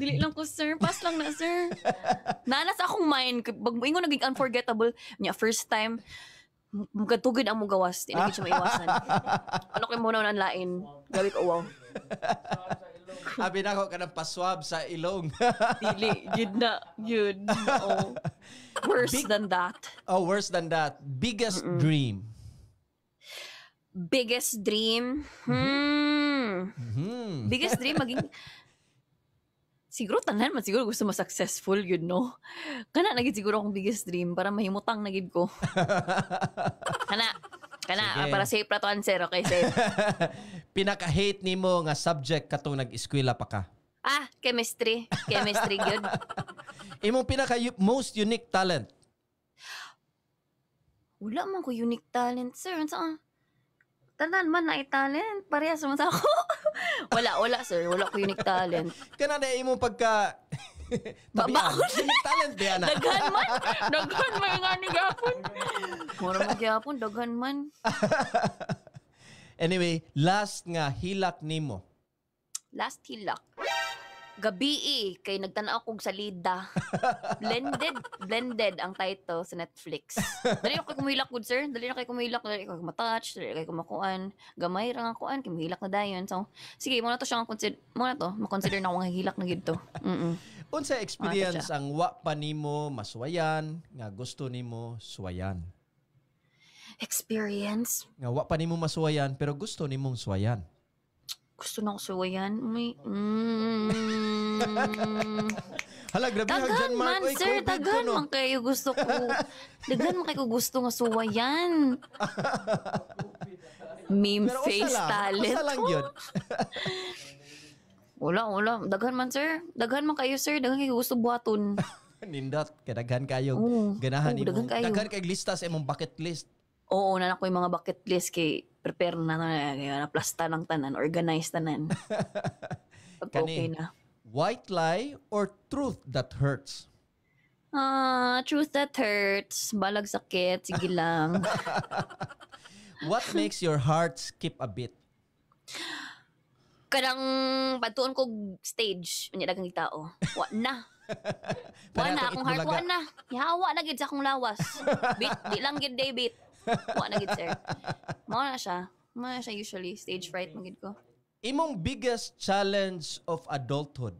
Dili lang ko, sir. Pass lang na, sir. Nanas akong mind. Pag ingo naging unforgettable, niya first time, magkatugid ang mugawas. Di na siya maiwasan. Ano kayo muna nanlain? Gabi ko, wow. Abi na ako ka ng paswab sa ilong. Dili. Yun na. Yun. Oh. Worse than that. Oh, worse than that. Biggest dream? Biggest dream? Biggest dream maging... Siguro tanan man siguro gusto ma-successful yun, no? Kana nagid siguro akong biggest dream para mahimutang nagid ko. Kana Sige. para safe ra to answer, okay, safe. Pinaka-hate nimo nga subject katong nag-eskwela pa ka? Chemistry. Chemistry good. Imong most unique talent? Wala man ko unique talent, sir. Saan? Tanan man na talent. Parehas man sa ako. wala, sir. Wala ko unique talent. Kana na imong pagka... Babaon. Unique talent ba na? Daghan man. Daghan man nga ni gapon. Mura mo gyapon, daghan man. Anyway, last nga hilak nimo. Last hilak. Gabi kay nagtanaw kog salida. Blended ang title sa Netflix. Dali na kay kumilak good, sir. Dali na kay kumilak, dali kay matouch, dali kay kumakuan. Gamay ra nga kuan kay mahilak na dayon. So, sige, mo na to siyang makonsider na akong hilak na gid to. Unsa experience ang wa pa nimo maswayan nga gusto nimo suwayan? Experience. Nga wa pa nimo maswayan pero gusto nimong suwayan. Gusto na ko suwayan. Hala, grabe Daghan hagdan man, Oy, sir. COVID ko, Daghan no? man kayo gusto ko. Daghan man kayo gusto nga suwayan. Meme Pero face talent. usa lang yun. Wala. Daghan man, sir. Daghan man kayo, sir. Daghan kayo gusto buhaton. Nindot, kadaghan kayo. Oo. Ganahan Oo, nimo. daghan kayo. Daghan kay lista sa imong bucket list. Oo, na ko yung mga bucket list kay prepare na plasta ng tanan, organize tanan. Pag okay Kani. na. White lie or truth that hurts? Truth that hurts. Balag sakit. Sige lang. What makes your heart skip a beat? Kadang patuon ko stage. Unya dagang tao. Wa na. Wa na akong heart. Wa na. Yawa na gid sa akong lawas. Beat. Di lang gid day beat. Wa na gid, sir. Mao na siya. Mao na siya usually. Stage fright magid ko. Imong biggest challenge of adulthood?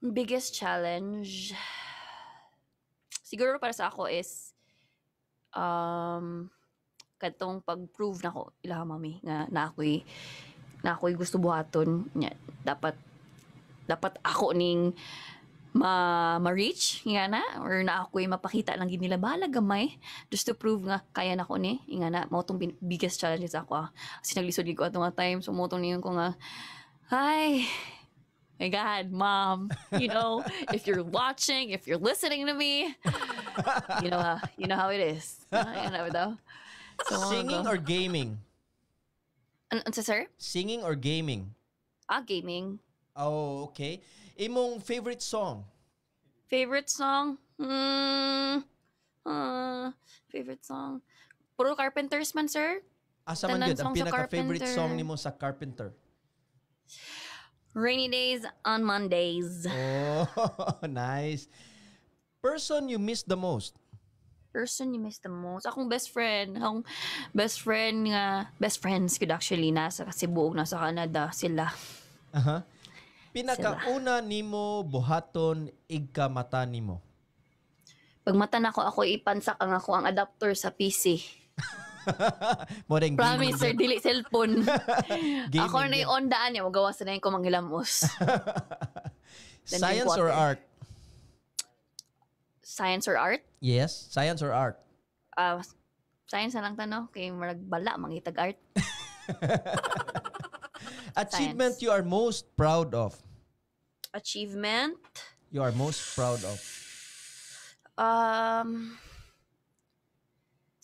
Biggest challenge siguro para sa ako is katong pag-prove na ko ilaha mami nga na ako'y gusto buhaton nya dapat ako ning ma-reach nga na or na ako'y mapakita lang gid nila bahala gamay just to prove nga kaya na ko ni nga na mo tong biggest challenges ako kasi naglisod gid ko atong nga time so mo tong niyon ko nga hi my God, Mom, if you're watching, if you're listening to me, you know how it is. So, Singing or gaming? Ano sir? Singing or gaming? Gaming. Oh, okay. Imong favorite song? Favorite song? Favorite song? Puro Carpenters man, sir. Asa man Tanan yun? Ang song sa pinaka-favorite Carpenter. song nimo sa Carpenter? Rainy Days on Mondays. Oh, nice. Person you miss the most? Person you miss the most? Akong best friend. Akong best friends ko actually nasa Cebu, nasa Canada sila. Aha. Pinakauna nimo buhaton igka mata nimo? Pag mata na ako ipansak ang ako ang adapter sa PC. Modern Promise, sir, dili cellphone. Gaming Ako na yung ondaan niya, magawa sa na yung kumanghilamos. Science or art? Science or art? Yes, science or art? Science na lang tanong, kay maragbala, mangitag art. Achievement Science. you are most proud of? Achievement? You are most proud of?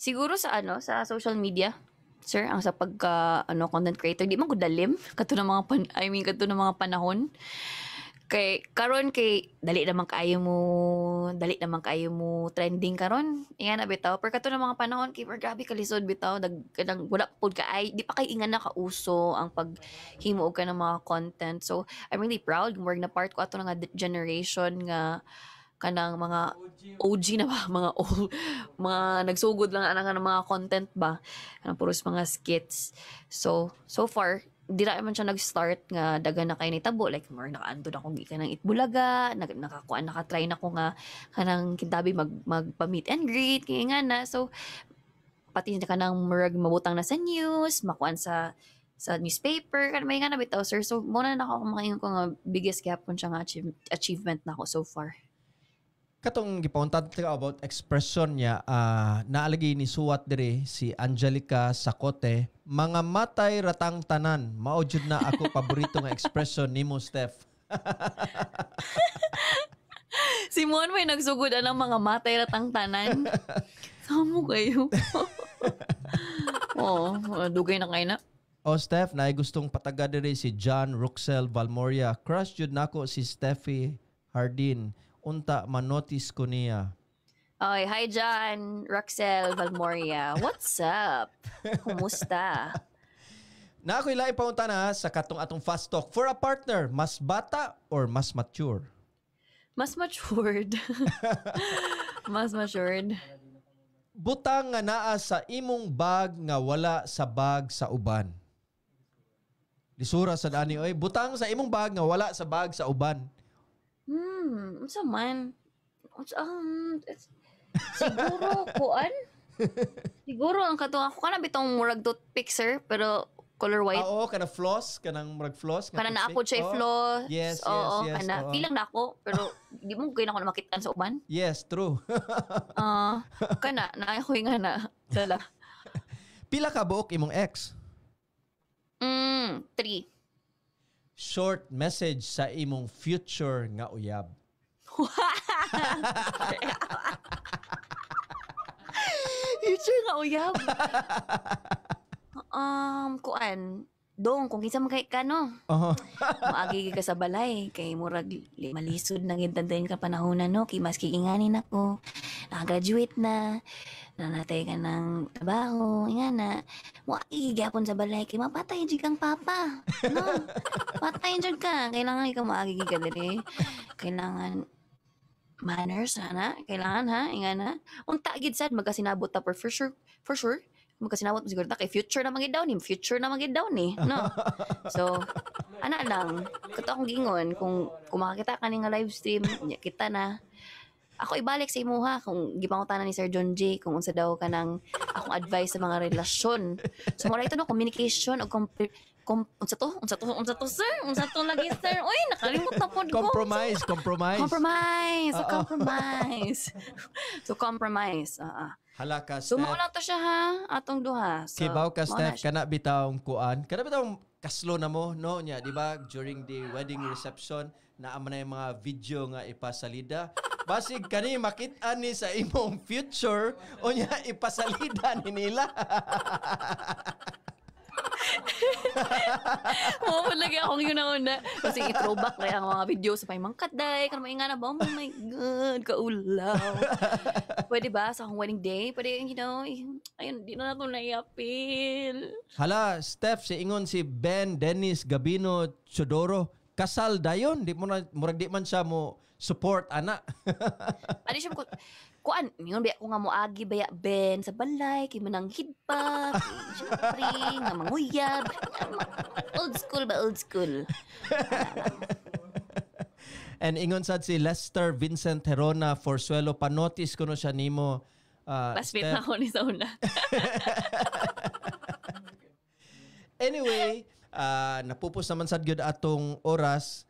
Siguro sa sa social media, sir, ang sa pagka content creator, di man gud dalim kato ng mga panahon. Kay karon dali naman kayo mo trending karon. Iyan na bitaw. Pero kato ng mga panahon kay grabe kalisod bitaw kadang wala pud ka ay di pa kay ingan na kauso ang paghimo og ka ng mga content. So I'm really proud work na part ko ato nga generation nga kanang mga OG na ba, mga nagsugod lang anang mga content ba, kanang puros mga skits. So far, di na man siya nag-start nga dagan na kayo nitabo, like more nakaando na kong gikan ng Itbulaga, nakatry na ko nga kanang kintabi magpa-meet and greet, kaya nga na. So, pati na kanang mabutang na sa news, makuan sa newspaper, kan may nga na bitaw, sir. So, muna na ako makaingon ko nga biggest gap po siya nga achievement na ako so far. Katong gipauntan ka about expression niya, naalagi ni suwat dire si Angelica Sacote, mga matay ratang tanan, mao jud na ako paborito nga expression nimo, Steph. Si Mon may nagsugod ng mga matay ratang tanan. Samo kayo. Dugay na kayo na. Steph, na gustong pataga dire si John Ruxel Valmoria. Crush jud nako si Steffi Hardin. Unta manotis ko niya. Oy, hi John, Roxel Valmoria. What's up? Kumusta? Na ako'y laing paunta na sa atong fast talk. For a partner, mas bata or mas mature? Mas matured. Mas matured. Butang nga naa sa imong bag nga wala sa bag sa uban. Lisura sa dani oy, butang sa imong bag nga wala sa bag sa uban. Unsa man? Siguro kuan? Siguro ang katong ako kana bitong murag toothpick, sir, pero color white. Oo, kana floss, kanang murag floss. Kana na ako siya floss. Yes, Oo, yes. kana. Oo. Pilang na ako, pero di mo kayo na ako makitaan sa uban. Yes, true. Kana, na ako nga na. Dala. Pila ka buok imong ex? 3. Short message sa imong future nga uyab. Future nga uyab. Kuan. Dong, kung kinsa man kay kano. Maagi ka sa balay kay murag malisod nang intantayin ka panahonan no kay mas kiinganin ako. Naka-graduate na. Nanatay ka ng trabaho, nga na. Maagi gyapon sa balay kay mapatay jud kang papa. No. Patay jud ka. Kailangan ikaw maagi ka diri. Kailangan manners na. Kailangan ha, nga na. Unta gid sad magkasinabot ta for sure. Magkasinabot mo siguro ta kay future na magid daw ni. Future na magid daw ni. No. So, ana lang. Kato akong gingon kung makakita ka ni nga live stream, kita na. Ako ibalik sa imo ha kung gipangutanan ni Sir John J kung unsa daw kanang akong advice sa mga relasyon. So mura ito no communication o unsa to sir? Unsa to lagi sir? Uy, nakalimot na pod ko. Compromise. Compromise. Oo. Compromise. So compromise. Hala ka, So mao Steph. na to siya ha, atong duha. So, Kibaw ka, mao na Steph, siya. kana bitawng kuan. Kana bitawng kaslo na mo, no? Nya, di ba? During the wedding reception, naama na yung mga video nga ipasalida. Basig kani makita ni sa imong future o nya ipasalida ni nila. Oo, lagi akong yun na una. Kasi i-throwback na ang mga video sa paimangkat day. Kan mga na ba? Oh my God, kaulaw. Pwede ba sa akong wedding day? Pwede, ayun, di na nato naiapil. Hala, Steph, si ingon si Ben Dennis Gabino Chodoro. Kasal dayon, di mo na murag di man siya mo support ana. Ano siya ko, kuan, yun ba ko nga mo agi baya Ben sa balay, kay manang hidpak, syempre, nga manguyab. Old school ba, old school. And ingon sad si Lester Vincent Herona for Suelo panotis kuno siya nimo. Last bit na ako ni sa una. Anyway, napupos naman sad gyud atong oras.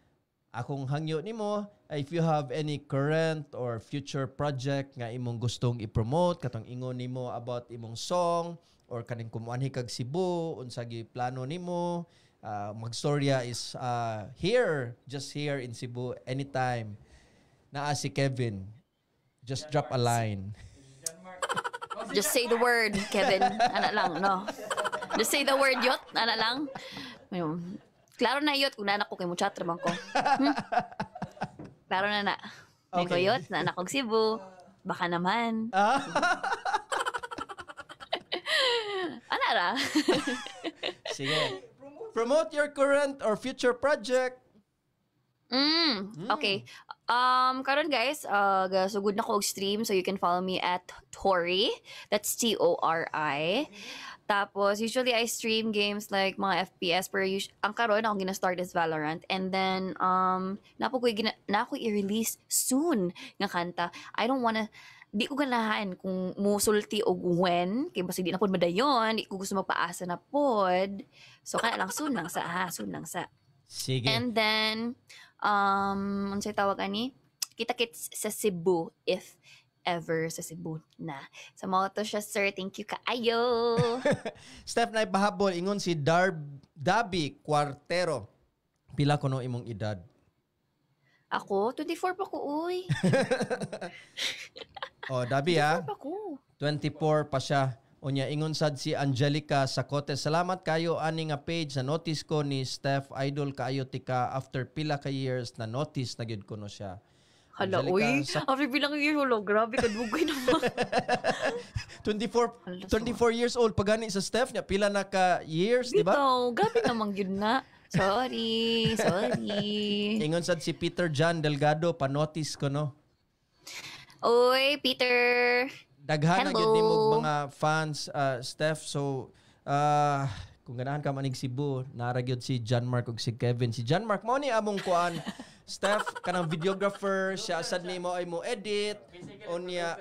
Akong hangyo nimo, if you have any current or future project nga imong gustong i-promote, katong ingon nimo about imong song or kaning kumuanhi kag Cebu, unsa gi plano nimo, Magstorya is just here in Cebu anytime. Naa si Kevin. Just drop a line. Just say the word, Kevin. Ana lang, no? Just say the word, yot. Ana lang. Ayun. Klaro na yot kung nanak ko kay mo chat ramang ko. Klaro na na. May Okay. koyot, nanak kong Cebu. Baka naman. Ana ra. Sige. Promote your current or future project. Okay. Karon guys, gasugod na ko og stream, so you can follow me at Tori. That's Tori. Tapos usually I stream games like mga FPS, pero ang karon ako gina-start is Valorant, and then napo ko i-release soon nga kanta. I don't wanna, di ko ganahan kung musulti og when, kay basta di na pod madayon, di ko gusto magpaasa na pod. So kana lang soon lang sa. Sige. And then, unsay tawag ani? Kita-kits sa Cebu, if ever sa Cebu na. Sa mga to siya, sir. Thank you kaayo. Steph na ipahabol, ingon si Dabi Cuartero. Pila ko no imong edad? Ako, 24 pa ko, uy. Dabi 24 pa ko. 24 pa siya. Unya ingon sad si Angelica Sacote. Salamat kayo ani nga page na notice ko ni Steph, idol kaayo tika after pila ka years na notice na gyud ko no siya. Hala, Angelica uy. After bilang years, wala, grabe, kadbugoy naman. 24 years old pagani sa Steph niya, pila na ka years, di ba? Bitaw, grabe naman yun na. Sorry. Ingon sad si Peter John Delgado, pa-notice ko no. Uy, Peter. Daghan na Hello. gyud nimo mga fans, Steph. So, kung ganahan ka manig Cebu, nara gyud si John Mark ug si Kevin. Si John Mark mao ni among kuan. Steph, kanang videographer, siya sad nimo ay mo edit. Unya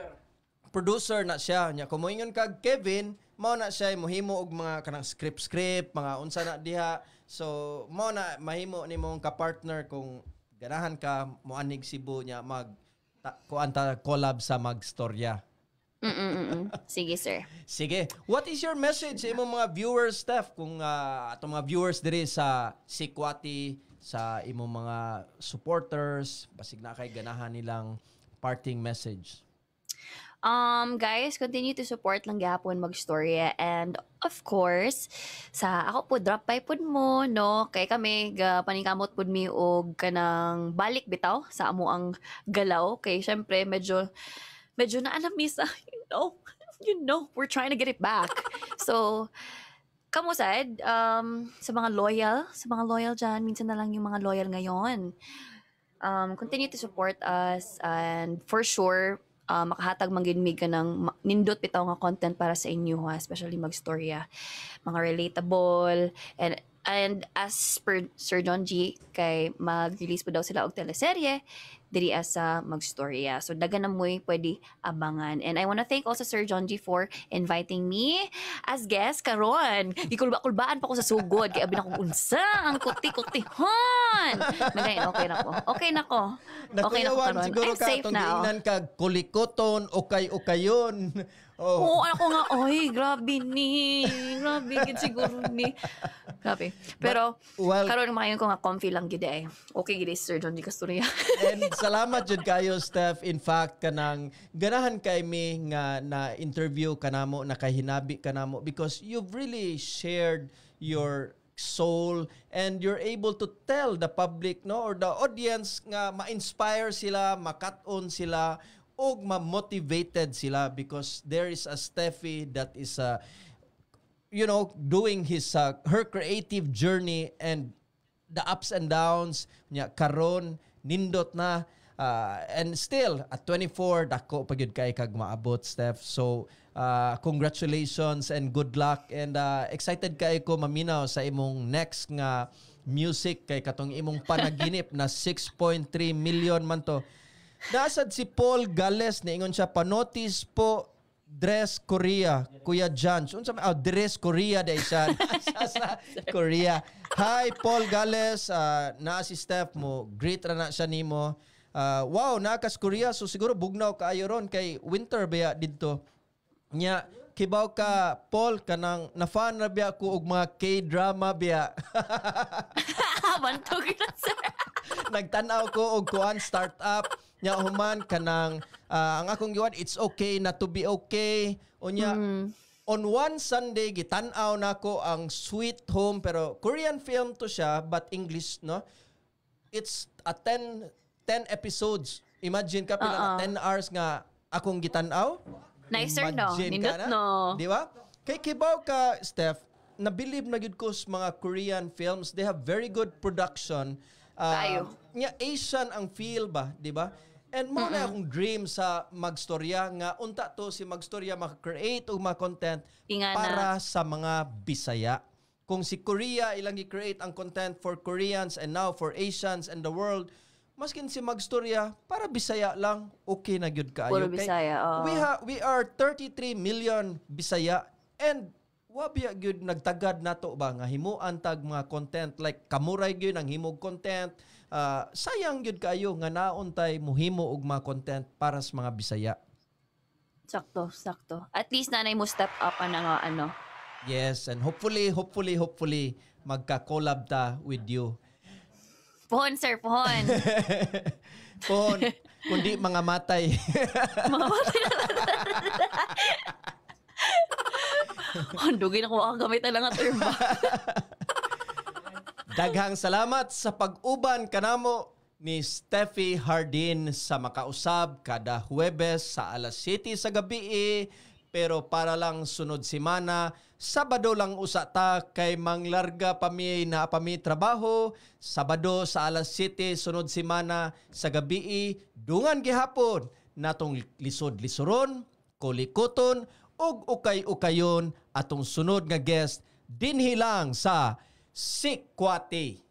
producer na siya. Nya kung moingon kag Kevin, mao na siya mohimo og mga kanang script, mga unsa na diha. So, mao na mahimo nimo ka partner kung ganahan ka moanig Cebu nya kuan ta collab sa Magstorya. Sige, sir. Sige. What is your message sa imong mga viewers, Steph? Kung atong mga viewers diri sa Sikwati, sa imong mga supporters, basig na kay ganahan nilang parting message. Guys, continue to support lang gyapon Magstorya, and of course, sa ako po drop by pod mo, no? Kay kami paningkamot pod mi og kanang balik bitaw sa amo ang galaw, kay syempre medyo na-miss, you know, we're trying to get it back. So, kamusad, sa mga loyal dyan, minsan na lang yung mga loyal ngayon. Continue to support us, and for sure, makahatag manggid ka ng nindot bitaw nga content para sa inyo, ha? Especially Magstorya. Mga relatable, and And as per Sir John G, kay mag-release po daw sila og teleserye diri sa Magstorya. So dagan na mo'y pwede abangan. And I wanna thank also Sir John G for inviting me as guest karon. Gikulba-kulbaan pa ko sa sugod kay abi na kong unsa ang kuti-kutihon. Magayon okay na ko. Okay na ko. Okay na ko Nakuyawan karon. siguro I'm ka safe itong na. giingnan ka kulikoton, ukay-ukayon. Oo, ako nga, oy, grabe ni. Grabe, gid siguro ni. Grabe. Pero, well- karon mayon ko nga comfy lang gid eh. Okay gid Sir John G. Castorya. And salamat jud kayo, Steph. In fact, kanang ganahan kay me nga na interview kanamo, nakahinabi kanamo because you've really shared your soul and you're able to tell the public no or the audience nga ma-inspire sila, makat-on sila o ma-motivated sila because there is a Steffi that is doing his her creative journey and the ups and downs nya karon nindot na and still at 24 dako pa gyud kay kag maabot, Steph. So congratulations and good luck and excited kay ko maminaw sa imong next nga music kay katong imong panaginip na 6.3 million man to. Nasad si Paul Gales niingon siya panotis po Dress Korea, Kuya John. Unsa Dress Korea day siya. Sa Korea. Hi Paul Gales, naa si Steph mo. Great ra na siya nimo. Wow, nakas Korea so siguro bugnaw kaayo ron kay winter baya didto. Nya kibaw ka Paul kanang na-fan ra biya ko og mga K-drama biya. Bantog na, sir. Nagtanaw ko og kuan startup nya human kanang ang akong giwan it's okay not to be okay unya on one Sunday gitan-aw nako ang Sweet Home pero Korean film to siya but English no it's a 10 episodes imagine ka pila na 10 hours nga akong gitan-aw Nicer no. Imagine Nindot ka na, no. di ba kay kibaw ka Steph nabilib na gid ko sa mga Korean films they have very good production Kayo. Nya Asian ang feel ba, di ba? And mo na akong dream sa Magstorya nga unta to si Magstorya maka-create og mga content para sa mga Bisaya. Kung si Korea ilang i-create ang content for Koreans and now for Asians and the world, maskin si Magstorya para Bisaya lang, okay na gyud kaayo. Puro Bisaya, We are 33 million Bisaya and wabi gyud nagtagad nato ba nga himuan tag mga content like kamuray gyud ang himog content. Sayang gyud kayo nga naontay mohimo og mga content para sa mga Bisaya. Sakto. At least nanay mo step up nga ano. Yes, and hopefully magka-collab ta with you. Pohon, sir, pohon. Pohon, kundi mga matay. Mga matay na Handugin ako makagamit na lang nga term ba? Daghang salamat sa pag-uban kanamo ni Steffi Hardin sa makausab kada Huwebes sa alas 7 sa gabi pero para lang sunod semana Sabado lang usa ta kay manglarga pami na pami trabaho Sabado sa alas 7 sunod semana sa gabi dungan gihapon natong lisod-lisoron kulikoton ug ukay-ukayon atong sunod nga guest dinhi lang sa Sikwati.